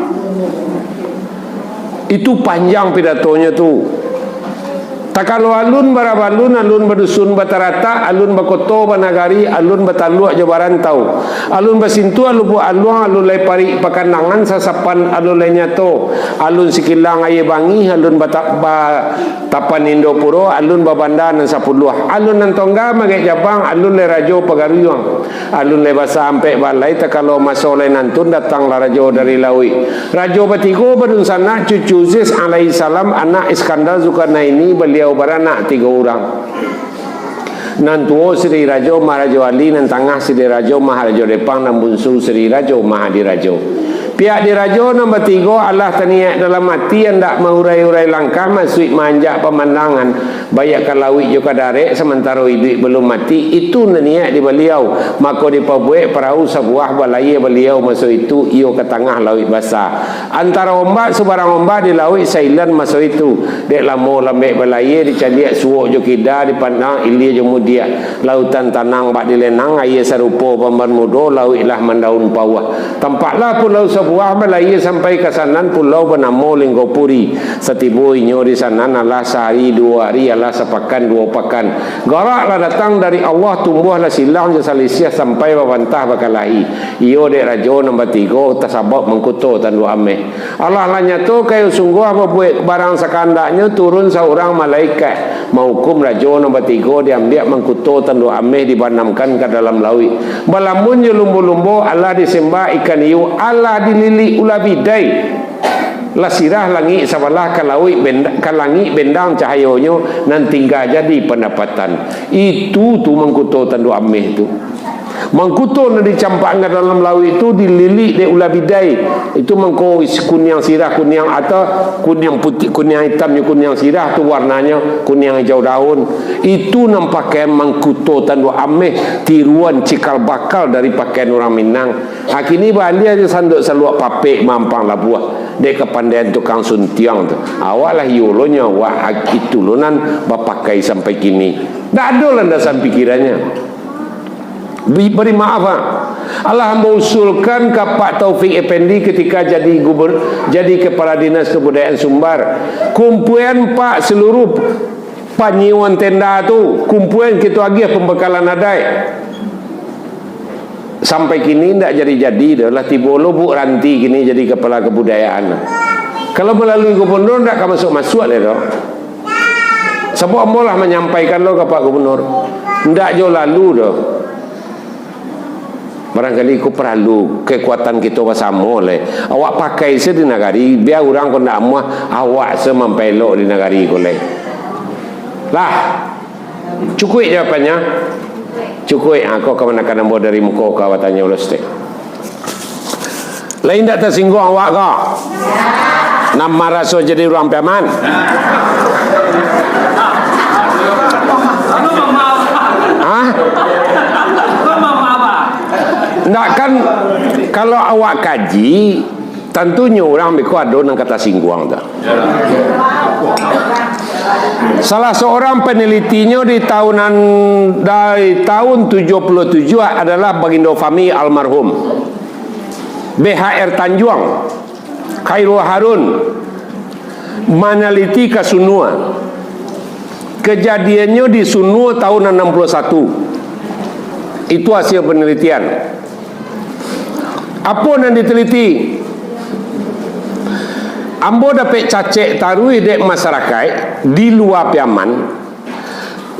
Itu panjang pidatonya tu. Tak kalau alun barabalun, alun berdusun batarata, alun bakoto banagari, alun batalua jabaran tau. Alun basintu, alun bu alun lepari pakanangan sasapan alun lainnya to. Alun sikilang aye bangi, alun tapan Indopuro, alun babanda nan sapuluh. Alun nan tongga magai jabang, alun le rajo pagaruyang. Alun le basa sampai balai tak kalau masole nantun datang la rajo dari Lawi. Rajo batigo badun sana cucu Zis alaihi salam anak Iskandar Zulkarnaini beliau beranak 3 orang. nan tuo Sri Rajo Maharaja Wali, nan tangah Sri Rajo Maharaja Depang, nan bungsu Sri Rajo Mahadirajo. Pihak dirajo nombor 3 Allah taniak dalam mati hendak mengurai-urai langkah masuk manjak pemandangan banyak kalawik juga darek sementara ibu belum mati. Itu niat di beliau, maka dipabuik perahu sebuah balaya beliau masuk itu iyo ke tengah laut basah antara ombak sebarang ombak di laut Sailan masuk itu dek lamo lambek balaya dicandiak suok jo kida dipandang ilia jo mudia lautan tanang bak dilenang air serupa pemban mudo laut lah mendaun pawah tempatlah pulau sebuah balaya sampai ke sanan pulau bernama Linggopuri. Setibu inyo di sana alah sehari 2 hari alah sepakan 2 pakan. Garaklah datang dari Allah, tumbuhlah silang je salisiah sampai babantah bakalahi. Iyo dek rajo nombor 3 tersabak mengkuto tandu ameh. Allah lah nyatu kayu sungguh apa buat barang sekandaknya turun seorang malaikat menghukum rajo nombor 3 diambil mengkuto tandu ameh dibanamkan ke dalam laut. Balamun je lumbu-lumbu Allah disembah ikan hiu Allah dilili ulah bidai lah sirah langit sabalah kalawik kalangi bendang cahayonyo nan tinggal jadi pendapatan itu tu mengkuto tandu ameh tu mengkuto na dicampak ke dalam laut itu dililik de ulah bidai itu mengko kunyang sirah kunyang atau kunyang putih kunyang hitamnya kunyang sirah tu warnanya kunyang hijau daun itu nampaknya mengkuto tandu ameh tiruan cikal bakal dari pakaian orang Minang. Hakini bali aja sanduk seluak papek mampang labuah dek kepandaian tukang suntiang tu awak lah yolonya wah itu lunan bapakai sampai kini tak ada landasan pikirannya. Beri maaf Allah mengusulkan ke Pak Taufik Effendi ketika jadi kepala dinas kebudayaan Sumbar kumpulan Pak seluruh panyiwan tenda tu kumpulan kita lagi pembekalan adai sampai kini tidak jadi-jadi dah tiba lubuk ranti kini jadi kepala kebudayaan. Kalau melalui gubernur tidak akan masuk-masuk dah sebab amolah menyampaikan lo ke Pak Gubernur tidak jauh lalu dah. Barangkali ku perlu kekuatan kita bersama le. Awak pakai se di negari biar orang kau nak muah awak semampelok di negari ku le. Lah. Cukup jawapannya. Cukup aku kau nak nombor dari muka kau tanya ulas teh. Lain tak tersinggung awak kau? Nama rasa jadi orang piaman. Hah? Nak kan kalau awak kaji tentunya orang mereka ada yang kata singgung dah. Salah seorang penelitinya dari tahun 77 adalah Bagindo Fahmi almarhum BHR Tanjung Khairul Harun meneliti ke Sunua. Kejadiannya di Sunua tahun 61. Itu hasil penelitian. Apa yang diteliti? Ambo dapat cacek tarui dek masyarakat di luar Piaman.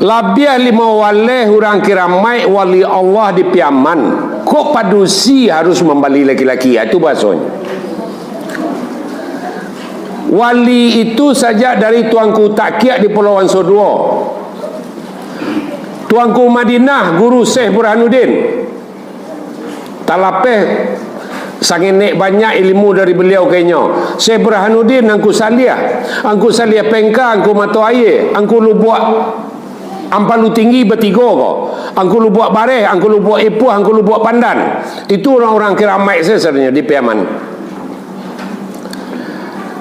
Labiah 5 wali hurang kiramai wali Allah di Piaman. Kok padusi harus membali laki-laki? Itu bahasanya. Wali itu saja dari Tuanku Takiak di Pulauan Soduo, Tuanku Madinah Guru Syekh Burhanuddin Talapeh sangat banyak ilmu dari beliau kayaknya. Syekh Burhanuddin angku Salih Pengka, angku Mata Air, angku Lubuk Ampalu Tinggi bertiga kok. Angku Lubuk Bareh, angku Lubuk Ipuh, angku Lubuk Pandan. Itu orang-orang kiramai sebenarnya di Piaman.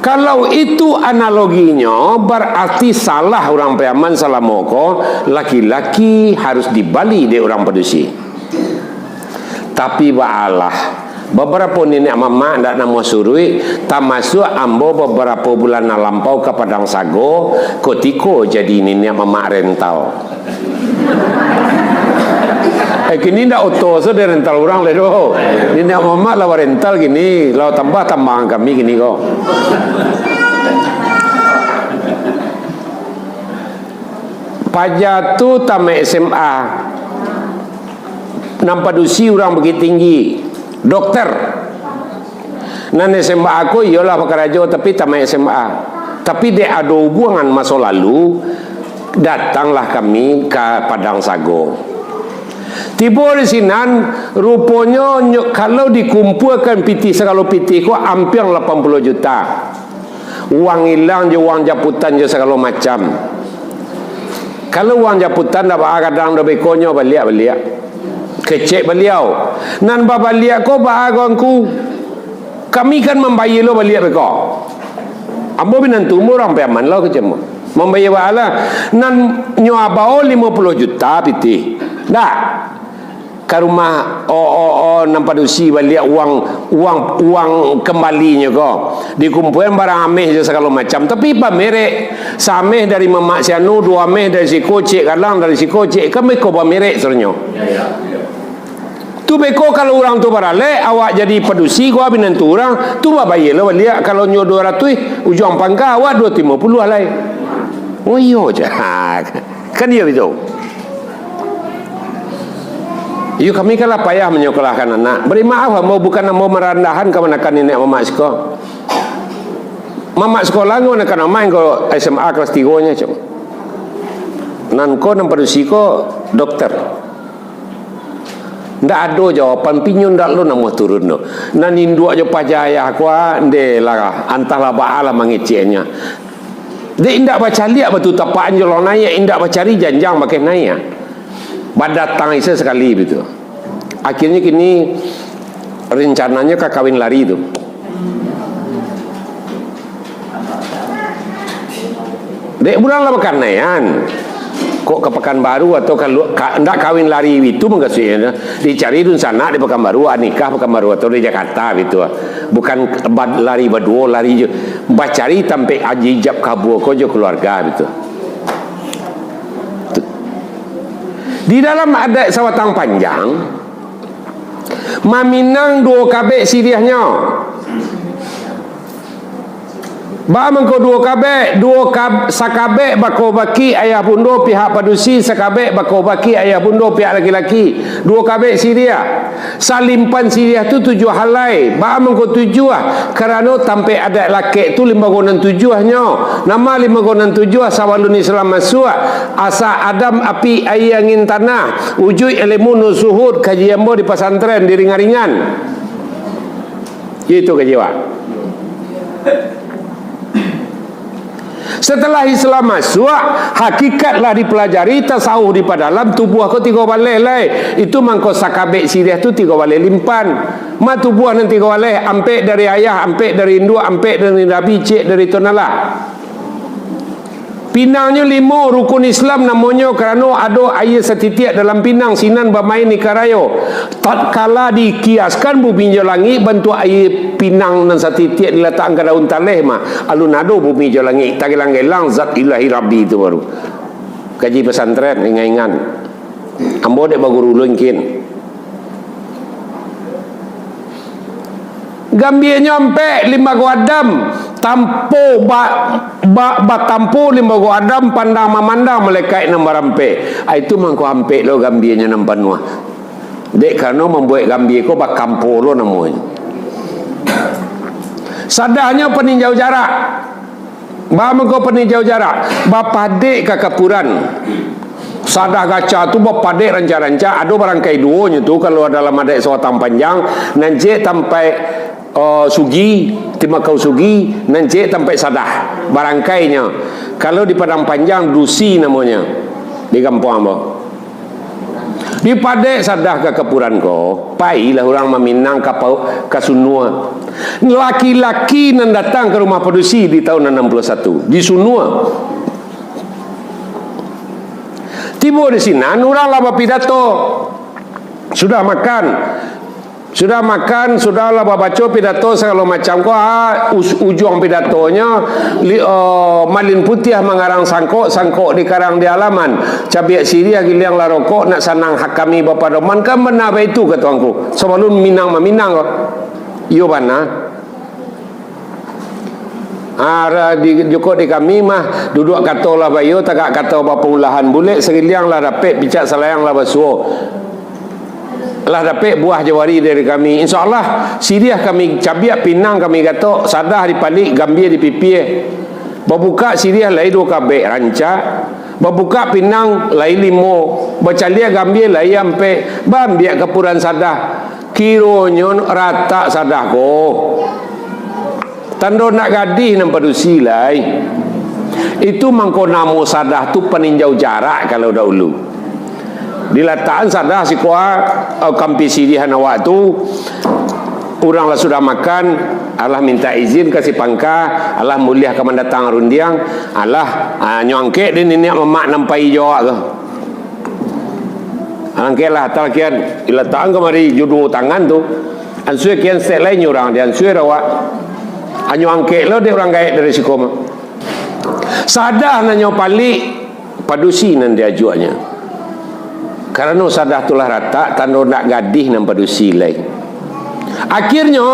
Kalau itu analoginya berarti salah orang Piaman, salah moko. Laki-laki harus dibali dia orang padusi. Tapi ba'alah beberapa nenek mama tidak nama surui tak masuk ambo beberapa bulan lampau ke Padang Sago kotiko jadi nenek mama rental. Kini tidak auto so dia rental orang le doh. Nenek mama lawa rental gini, lawa tambah kami gini kok. Pajatu tamat SMA. Nampak dusi orang begitu tinggi. Dokter. Nan SMA aku ialah pakarajo tapi tamat SMA. Tapi dia ada hubungan masa lalu datanglah kami ke Padang Sago. Tiba di sinan, rupanya kalau dikumpulkan piti segala piti ko hampir 80 juta. Uang hilang je, uang japutan je segala macam. Kalau uang japutan dah kadang dah bekonyo balik kecek beliau. Nan balik ko bahagonku. Kami kan membayar lo balik beko. Ambo binantu mu orang peman lo kecemu. Membayar bala nan nyuabao 50 juta piti. Dah. Ke rumah nampadusi balik uang kembalinya ko. Dikumpulkan barang ameh je segala macam. Tapi pamerek sameh dari mamak si anu, 2 ameh dari si kocek, kalang dari si kocek, kami ko pamerek sebenarnya. Tu beko kalau orang tu barale awak jadi padusi ko binantu orang tu bayar lo balik kalau nyo 200 ujung pangka awak 250 alai. Oh iyo je. Kan dia begitu. Iyo kami kalah payah menyekolahkan anak. Beri maaf mau bukan mau merendahan kemenakan nenek mamak sekolah. Mamak sekolah ngau nak main ko SMA kelas 3 nya cuma. Nan ko nan padusi ko dokter. Ndak ada jawapan pinyun ndak lo namo turun no. Nan induk aja pajaya ko ande lah antara baala mangecenya. Dia indak baca liak batu tapak anjol naik, indak baca ri janjang pakai naik. Badatang isa sekali begitu. Akhirnya kini rencananya ke kawin lari itu. Dek bulan lah makan nayan. Kok ke Pekanbaru atau kalau ndak kawin lari itu mengasuhnya dicari dun sana di Pekanbaru, nikah Pekanbaru atau di Jakarta gitu. Bukan lari berdua lari bacari sampai aji jab kabur ko keluarga gitu. Di dalam adat sawatang panjang maminang 2 kabek siriahnya. Ba mengko 2 kabek, 2 sakabek bako baki ayah bundo pihak padusi, sakabek bako baki ayah bundo pihak laki-laki. 2 kabek siriah. Salimpan siriah tu 7 halai. Ba mengko 7 kerana tampe adat laki tu 5 7-nya. Nama 5 7 sawalun Islam masuk asa Adam api air angin tanah ujui ilmu nusuhud kajian di pesantren di ringan-ringan. Itu kajian. Setelah Islam masuk, hakikatlah dipelajari, tasawuf di dalam tubuh aku 3 balai lai. Itu mangko sakabek siriah tu 3 balai limpan. Ma tubuh nanti 3 balai, ampek dari ayah, ampek dari induk, ampek dari nabi, cik dari tonala. Pinangnya 5 rukun Islam namanya kerana ada air setitik dalam pinang sinan bermain ni karayo. Tatkala dikiaskan bumi langit bentuk air pinang dan setitik diletakkan ke daun taleh mah alun ado bumi langit tagilang-gelang zat ilahi rabbi itu baru. Kaji pesantren ingat-ingat. Ambo dek baguru lungkin. Gambirnya sampai 5 Adam tampo tampo 5 Adam pandang memandang malaikat nombor ampe. Itu mangko ampe lo gambirnya nampan nuah. Dek karena membuat gambir ko bak kampo lo namanya. Sadahnya peninjau jarak. Ba mangko peninjau jarak. Ba padek ke kapuran. Sadah gaca tu bapa dek ranca-ranca ada barangkai 2 nya tu kalau dalam adat sawatang panjang nanti sampai sugi timakau sugi nanti sampai sadah barangkainya. Kalau di Padang Panjang dusi namanya di kampung apa di padek sadah ke kepuran ko pai lah orang meminang kapau kasunua laki-laki nan datang ke rumah padusi di tahun 61 di Sunua. Tiba di sini orang lama pidato sudah makan, sudahlah baca pidato segala macam ko ujung pidatonya malin putih mengarang sangkok di karang di halaman cabiak siriah giliang larokok nak sanang hak kami bapa doman kan benar itu ketuangku sebelum minang kok iyo bana di Joko di kami mah duduk kata lah bayo tagak kata bapa ulahan bulik segiliang lah dapat picak selayang lah basuh lah dapat buah jawari dari kami. InsyaAllah siriah kami cabiak pinang kami kata sadah di palik gambir di pipi. Berbuka siriah lai 2 kabek rancak Berbuka pinang lai limo, bercalia gambil lai ampe, bambiak kepuran sadah. Kironyo rata sadah ko. Tando nak gadih nampak dusi lai. Itu mangko namo sadah tu peninjau jarak kalau dahulu. Diletakkan sadah si kuah kampisi di Hanawa tu. Orang lah sudah makan, Allah minta izin kasih pangka, Allah mulia ke mendatang rundiang, Allah nyongkek dia nenek mamak nampai jawab tu. Angke lah talkian diletakkan kemari judu tangan tu. Ansui kian set lain orang dia ansui rawak. Anyo angke lo dia orang gaib dari sikoma. Sadah nanyo palik padusi nan dia jualnya. Karena sadah tulah rata tando nak gadih nan padusi lain. Akhirnya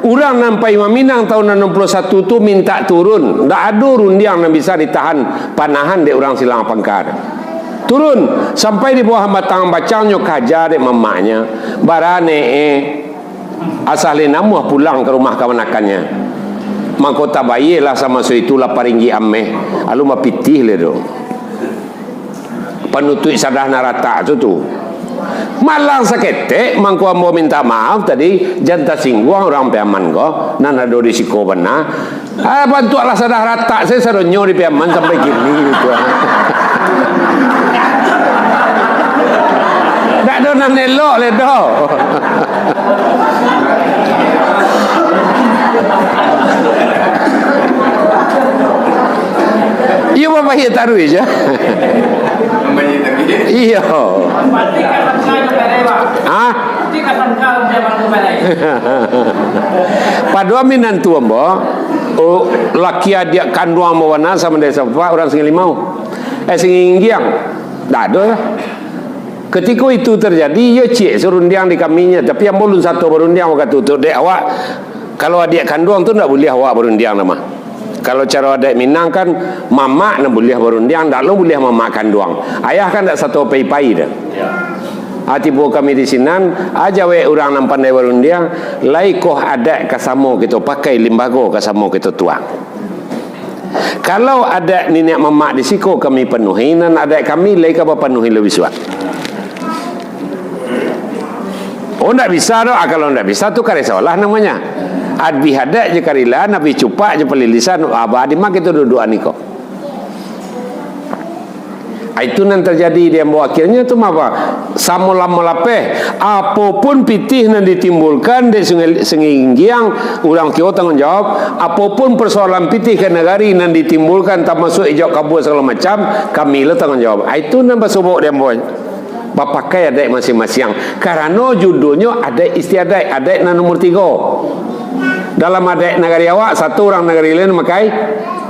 orang nampai Maminang tahun 61 tu minta turun. Tak ada rundiang yang bisa ditahan panahan dek orang silang pangkar. Turun sampai di bawah batang bacangnya kajar dek mamaknya. Barane asalin namuh pulang ke rumah kemanakannya. Mangkota bayilah sama so itulah paringgi ameh. Alu mapitih le do. Penutui sadah narata tu. Malang sakete mangko ambo minta maaf tadi janta singguang orang piaman ko nan ado di siko bana bantulah sadah rata saya saronyo di piaman sampai gini gitu. Dak do nan elok le do. Iya bapak ya taruh aja. Iya. Ah? Padua minan tua mbo, laki adik kandung mawana sama desa apa orang sing limau, singgiang, dah ada. Ketika itu terjadi, ya cik serundiang di kaminya, tapi yang belum satu berundiang waktu itu dek awak. Kalau adik kandung tu tak boleh awak berundiang nama. Kalau cara adik Minang kan mamak nak boleh berundiang, tak lo boleh mamak kandung. Ayah kan tak satu pai-pai dah. Hati buah kami di sinan aja we orang nam pandai berundiang, lai koh adat kasamo kita pakai limbago kasamo kita tuang. Kalau ada nenek mamak di siko kami penuhi, dan adat kami lai ka penuhi lebih suat. Oh tak bisa doh, kalau tak bisa tu kare seolah namanya. Adbi hadat je karila, nabi cupak je pelilisan, abah di mak itu duduk aniko. Itu nan terjadi dia bawa akhirnya tu apa? Samula-mulapeh apapun pitih nan ditimbulkan di senginggiang orang kio tanggung jawab. Apapun persoalan pitih ke negari nan ditimbulkan tak masuk ijau kabur segala macam, kami lah tanggung jawab. Itu nan basubuk dia bawa. Pakai adat masing-masing. Karena judulnya adat istiadat, adat nan nomor 3. Dalam adat negari awak satu, orang negari lain memakai.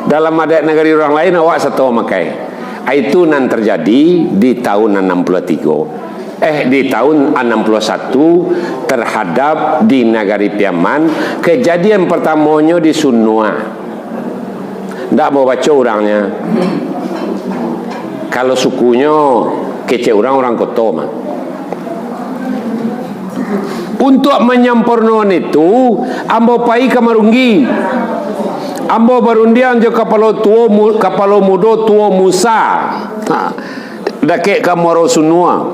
Dalam adat negari orang lain awak satu memakai. Itu nan terjadi di tahun 63. Di tahun 61 terhadap di negari Piaman. Kejadian pertamanya di Sunua. Tak mau baca orangnya. Kalau sukunya kece orang kota mah. Untuk menyempurnakan itu, ambo pai kamarunggi. Ambo berundian je kapalo mudo tua Musa. Dake kamaro Sunua.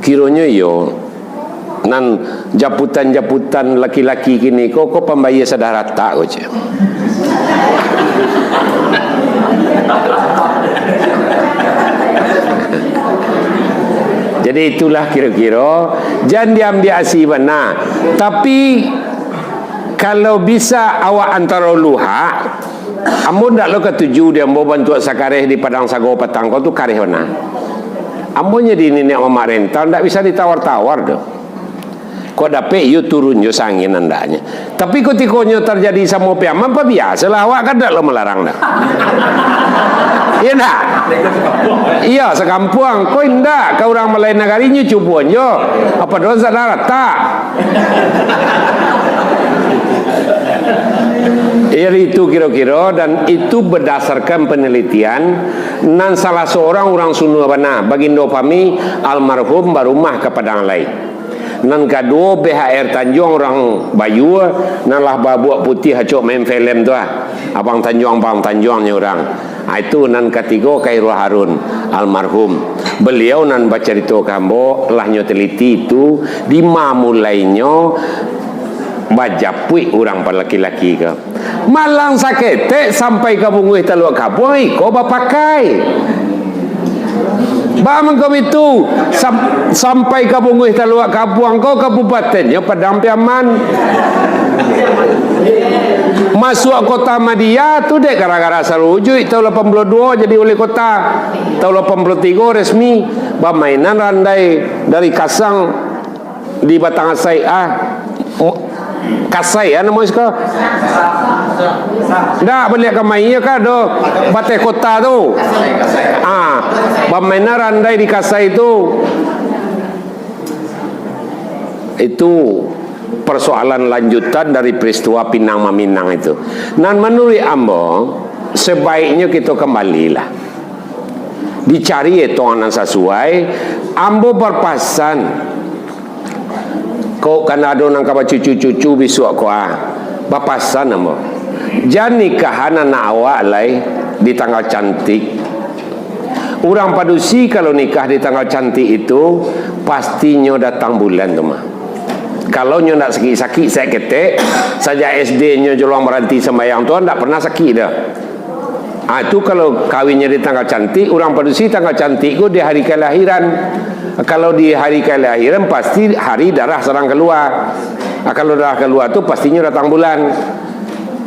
Kiranya yo nan japutan-japutan laki-laki kini kok pembayar sadah rata ko je. Jadi itulah kira-kira jangan diambil asih benar. Tapi kalau bisa awak antara luha, amun tak lo ketuju dia mau bantu sakareh di Padang Sago Petang kau tu kareh benar. Amunnya di nenek mama rental tak bisa ditawar-tawar dah. Kau dapat you turun you sangin andanya. Tapi ketikanya terjadi sama Piaman apa biasalah awak kan tak lo melarang dah. Iya tak? Iya sekampung. Kau indah kau orang Malay negarinya cubuan jo. Apa doang saudara tak? Itu kira-kira dan itu berdasarkan penelitian nan salah seorang orang Sunua Bana bagindo kami almarhum barumah ke Padang lain. Nan kedua BHR Tanjung orang Bayu nan lah babuak putih hacok main film tu Abang Tanjungnya orang. Itu nan ketiga Khairul Harun almarhum. Beliau nan baca cerita kambo lah nyo teliti itu di mulainya bajapui orang pada laki-laki ke malang sakete sampai ke bunguh taluk kabuang iko bapakai Bang kau itu sampai ke bunguh taluk kabuang kau kabupatennya Padang Piaman masuk kota Madia tu dek gara-gara sarujuk tahun 82 jadi wali kota tahun 83 resmi bermainan randai dari Kasang di Batang Asai Kasai namanya sekarang dah balik ke mainnya kan do batai kota tu bermainan randai di Kasai itu persoalan lanjutan dari peristiwa Pinang Maminang itu. Dan menurut ambo sebaiknya kita kembalilah dicari itu anak sesuai. Ambo berpasan kau kan ada nang kaba cucu-cucu besok kau berpasan ambo jangan nikahan anak awak lai di tanggal cantik. Orang padusi kalau nikah di tanggal cantik itu pastinya datang bulan tu mah. Kalau nyo nak sakit-sakit saya ketek saja SD nyo jolong berhenti sembahyang tu tak pernah sakit dah. Itu kalau kawinnya di tanggal cantik, orang padusi tanggal cantik tu di hari kelahiran. Kalau di hari kelahiran pasti hari darah serang keluar. Kalau darah keluar tu pastinya datang bulan.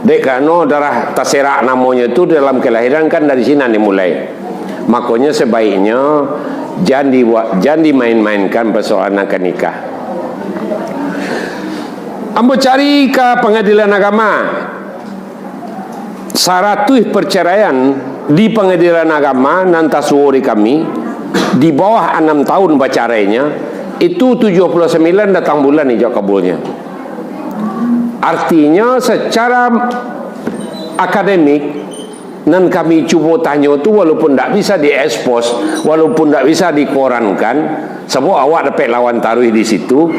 Dek kano darah terserak namanya tu dalam kelahiran kan dari sini dimulai. Makanya sebaiknya jangan dimain-mainkan persoalan akad nikah. Ambo cari ke pengadilan agama 100 perceraian di pengadilan agama nanti suuri kami di bawah 6 tahun bacarainya itu 79 datang bulan hijau kabulnya. Artinya secara akademik nan kami cuba tanya tu walaupun tak bisa diekspos, walaupun tak bisa dikorankan, sebab awak dapat lawan taruh di situ.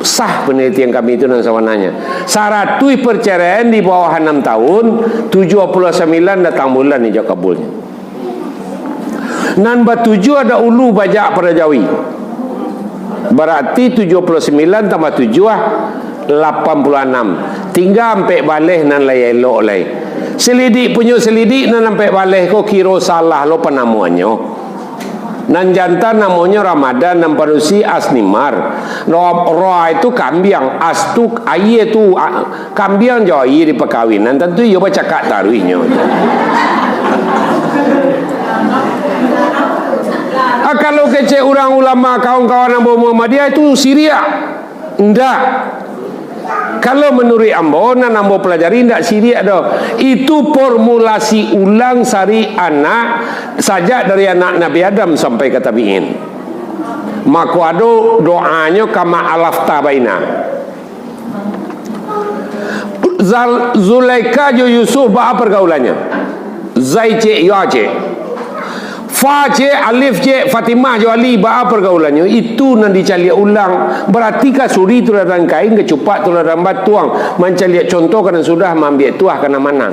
Sah penelitian kami itu dan sawananya 100 perceraian di bawah 6 tahun 79 datang bulan hijau kabulnya. Nan batuju ada ulu bajak perajawi berarti 79 tambah 7 86 tinggal sampai balik nan lai elok lai selidik punya selidik nan sampai balik kau kira salah lo penamuannya. Nan jantan namanya Ramadan, nan parusi Asnimar. Roh itu kambiang, astuk aye tu kambiang jo aye di perkawinan. Tentu ia baca kak taruhnya. Kalau kecek orang ulama kawan-kawan Abu Muhammadiyah itu Syria. Enggak. Kalau menurut ambo nan ambo pelajari ndak Syria dah. Itu formulasi ulang sari anak saja dari anak Nabi Adam sampai ke tabi'in. Maka ada doanya kama alafta baina. Zulaika jo Yusuf ba pergaulannya. Zai ce ya ce. Fa ce alif ce Fatimah jo Ali ba pergaulannya itu nan dicari ulang. Berarti ka suri tu datang kain ke cupak tu datang batuang mencari contoh kan sudah mengambil tuah kana mana.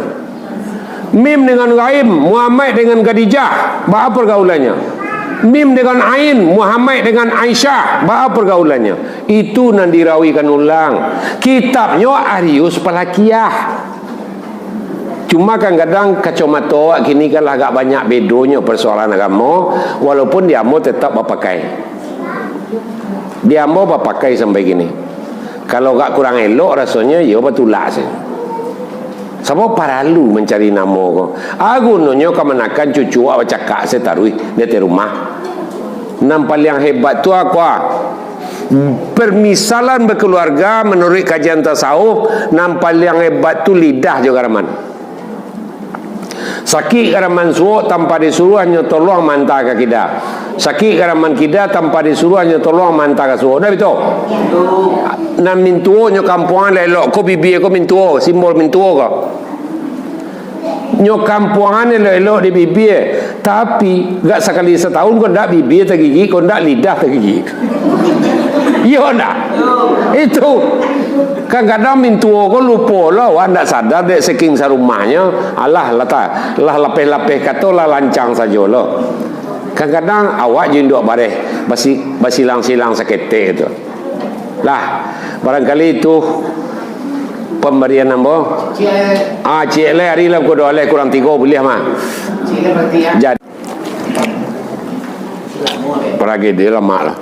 Mim dengan Ghaim Muhammad dengan Khadijah ba pergaulannya. Mim dengan Ain Muhammad dengan Aisyah ba pergaulannya. Itu nan dirawikan ulang. Kitabnya Arius Palakiyah. Cuma kadang-kadang kacamata kini kan agak banyak bedonya persoalan agama, walaupun dia mau tetap berpakai. Dia mau berpakai sampai gini. Kalau gak kurang elok rasanya, ya betulak sih. Sebab paralu mencari nama ko. Aku nonyo kemenakan cucu awak cakap saya taruh di rumah. Nampak yang hebat tu aku. Permisalan berkeluarga menurut kajian tasawuf, nampak yang hebat tu lidah juga raman. Sakit karaman suuk tanpa disuruh hanya tolong mantah ke kita. Sakit karaman kita tanpa disuruh hanya tolong mantah ke suuk. Dah betul? Nan mintuo nyo kampuan lelok ko bibir ko mintuo, simbol mintuo ko. Nyo kampuan lelok di bibir, tapi gak sekali setahun ko ndak bibir tergigi, ko ndak lidah tergigi. Iya tak? Itu kadang-kadang mintuo ko lupa lah, awak tak sadar dek saking sarumahnya, alah lah lapeh-lapeh kata lah lancang saja lah. Kadang-kadang awak jinduk bareh basilang-silang seketik itu. Lah, barangkali itu pemberian nambah. Cik le hari lah ko doleh kurang 3 boleh mah. Cik le berarti ya. Jadi peragi dia lama lah.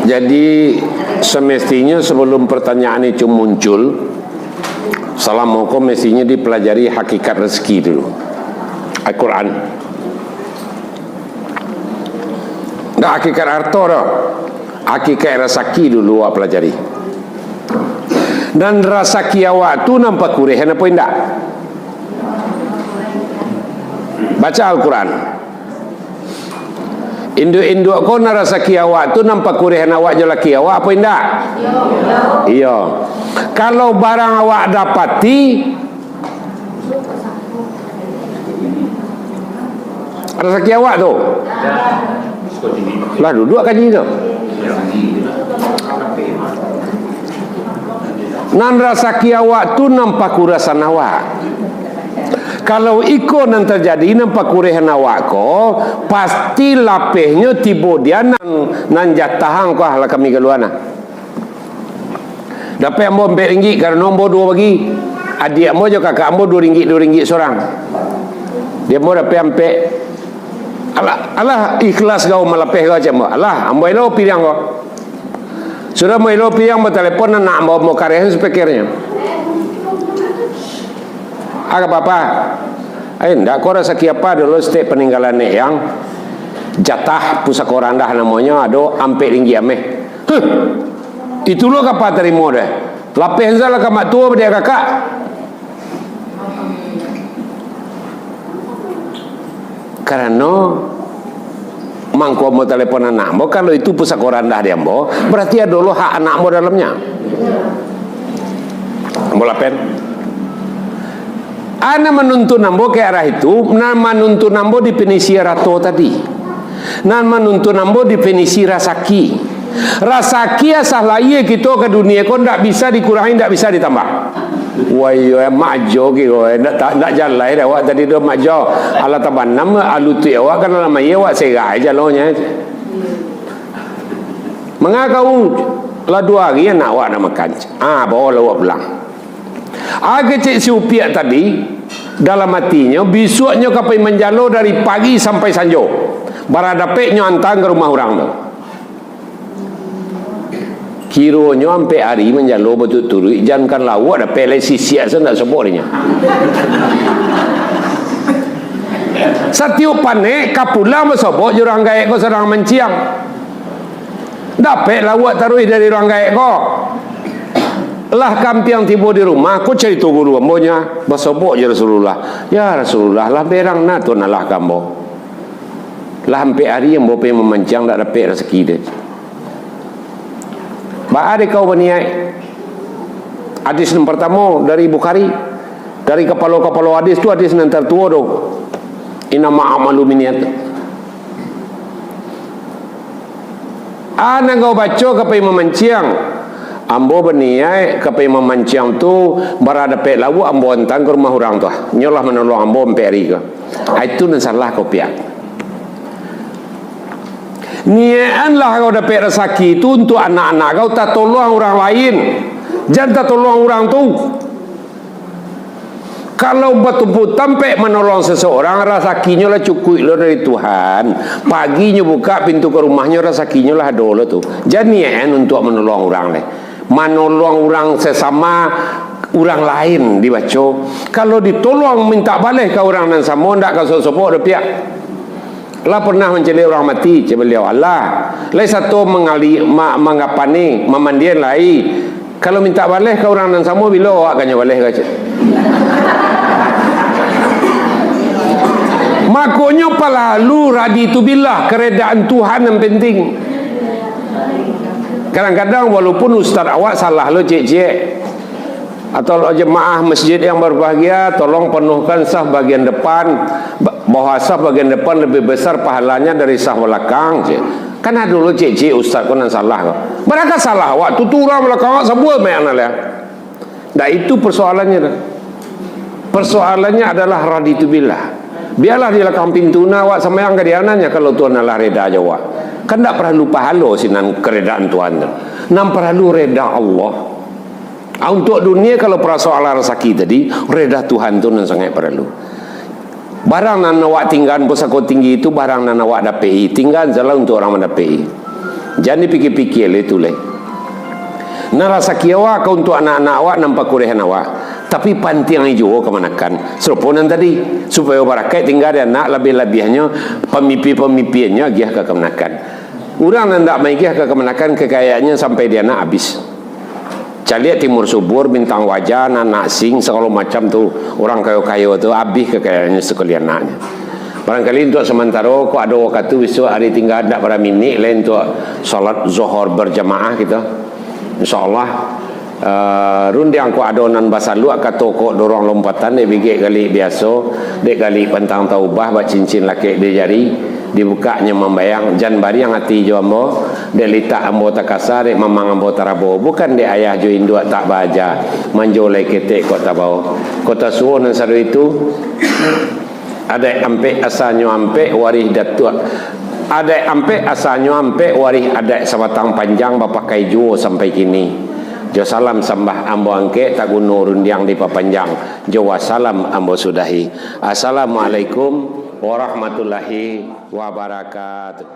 Jadi semestinya sebelum pertanyaan itu muncul, Assalamualaikum mestinya dipelajari hakikat rezeki dulu, Al-Quran. Tak hakikat harta dah, hakikat rezeki dulu awak pelajari. Dan rezeki awak tu nampak kureh apa tidak? Baca Al-Quran. Induk-induk kau nak rezeki awak tu nampak kureh awak je laki awak apa tidak? Iya. Kalau barang awak dapati rezeki awak tu lah duduk kaji tu. Nan rezeki awak tu nampak kurasan awak. Kalau ikut yang terjadi nampak kurehan awak ko, pasti lapehnya tiba dia nan jatahan ko lah kami keluar nah. Dapat ambo RM4 karena ambo 2 bagi. Adik ambo je kakak ambo RM2 seorang. Dia ambo dapat ampe. Alah ikhlas kau malapeh kau cakap. Alah ambo elo pirang kau. Sudah mau elo pirang bertelefon nak ambo mau karehan speakernya. Agak apa? Ndak kau rasa kiapa dulu setiap peninggalan yang jatah pusaka randah namanya ada ampe tinggi ameh. Itu lo kapa terima deh. Lapeh salah kamak tua dia kakak. Karena mangko mau telepon anak mo, kalau itu pusaka randah dia mo, berarti ada lo hak anak mo dalamnya. Mo lapen. Ana menuntun nambo ke arah itu, nan menuntun nambo definisi rato tadi. Nan menuntun nambo definisi rasaki. Rasaki asal lagi kita ke dunia kau tak bisa dikurangi, tak bisa ditambah. Wah yo majo gitu, nak jalan dah awak tadi tu majo. Ala taban nama alutu awak kan lama ye awak segai jalannya. Mengakau lah 2 hari nak awak nak makan. Bawa awak pulang. Kecik si upiak tadi dalam hatinya besoknya kapai menjalo dari pagi sampai sanjo. Baradapeknya antang ke rumah orang tu. Kiranya sampai hari menjalo betul-betul jangan lawak dapat le sisiak saya nak sebut dia. Setiap panek kapula masabot jurang gaek ko serang menciang. Dapat lawak taruh dari orang gaek ko. Lah kampiang tiba di rumah, aku cerita guru ambonya, bersobok je Rasulullah. Ya Rasulullah, lah berang na tu nalah kambo. Lah sampai hari yang bope memancang tak dapat rezeki dia. Ba ada kau berniat. Hadis yang pertama dari Bukhari, dari kepala-kepala hadis tu hadis yang tertua tu. Inama amalu miniyat. Ana kau baca kapai memancang. Ambo berniat kapai memancang tu berada pe lawu ambo antang ke rumah orang tu. Nyolah menolong ambo sampai hari ke. Itu nan salah kau piak. Niatlah kau dapat rezeki itu untuk anak-anak kau, tak tolong orang lain. Jangan tak tolong orang tu. Kalau betul-betul sampai menolong seseorang, rezekinya lah cukup lah dari Tuhan. Paginya buka pintu ke rumahnya, rezekinya lah ada lah tu. Jangan niat untuk menolong orang lah. Menolong orang sesama orang lain dibaca. Kalau ditolong minta balik ke orang yang sama, tak kau sopok ada pihak. Allah pernah mencelik orang mati, cakap beliau Allah. Lai satu mengapani, memandian lai. Kalau minta balik ke orang yang sama, bila awak akan balik ke? Makanya palalu raditu billah, keredaan Tuhan yang penting. Kadang-kadang walaupun ustaz awak salah lo cek-cek, Atau jemaah masjid yang berbahagia, tolong penuhkan saf bagian depan, bahwa saf bagian depan lebih besar pahalanya dari saf belakang. Kan ada dulu cik-cik ustaz kau nan salah kau. Mereka salah waktu turun belakang sebuah main lah. Nah itu persoalannya dah. Persoalannya adalah raditu billah. Biarlah di belakang pintu nawak sama yang kediananya kalau Tuhan Allah reda jawab. Kan tak perlu pahala sinan keredaan Tuhan. Nam perlu reda Allah. Untuk dunia kalau persoalan rezeki tadi, reda Tuhan tu nan sangat perlu. Barang nan awak tinggal pusako tinggi itu barang nan awak dapat. Tinggal jalan untuk orang mendapat. Jangan dipikir-pikir itu leh. Nah rasa kiawa kau untuk anak-anak awak nampak kurehan awak. Tapi pantiang hijau kemanakan. Serupunan tadi supaya barakai tinggal dia nak lebih-lebihnya pemimpin-pemimpinnya giah ke kemanakan. Orang yang tak main giah ke kemanakan kekayaannya sampai dia nak habis. Caliat timur subur bintang wajah anak sing segala macam tu orang kayo-kayo tu habis kekayaannya sekalian naknya. Barangkali untuk sementara kau ada waktu besok hari tinggal tak berapa minit lain untuk solat zuhur berjamaah kita. InsyaAllah rundiang ko adonan basalu akato ko dorong lompatan de bigek kali biasa de kali pentang taubah ba cincin laki de jari dibukanya membayang jan bari yang hati jo ambo de lita ambo takasar de mamang ambo tarabo bukan de ayah jo induk tak baja manjolai ketek ko tabau kota suwon saru itu ada ampe asanyo ampe warih datuk ada ampe asanyo ampe warih ada sabatang panjang bapak kaiju sampai kini. Jo salam sambah ambo angke taguno rundiang di papanjang. Jo wassalam ambo sudahi. Assalamualaikum warahmatullahi wabarakatuh.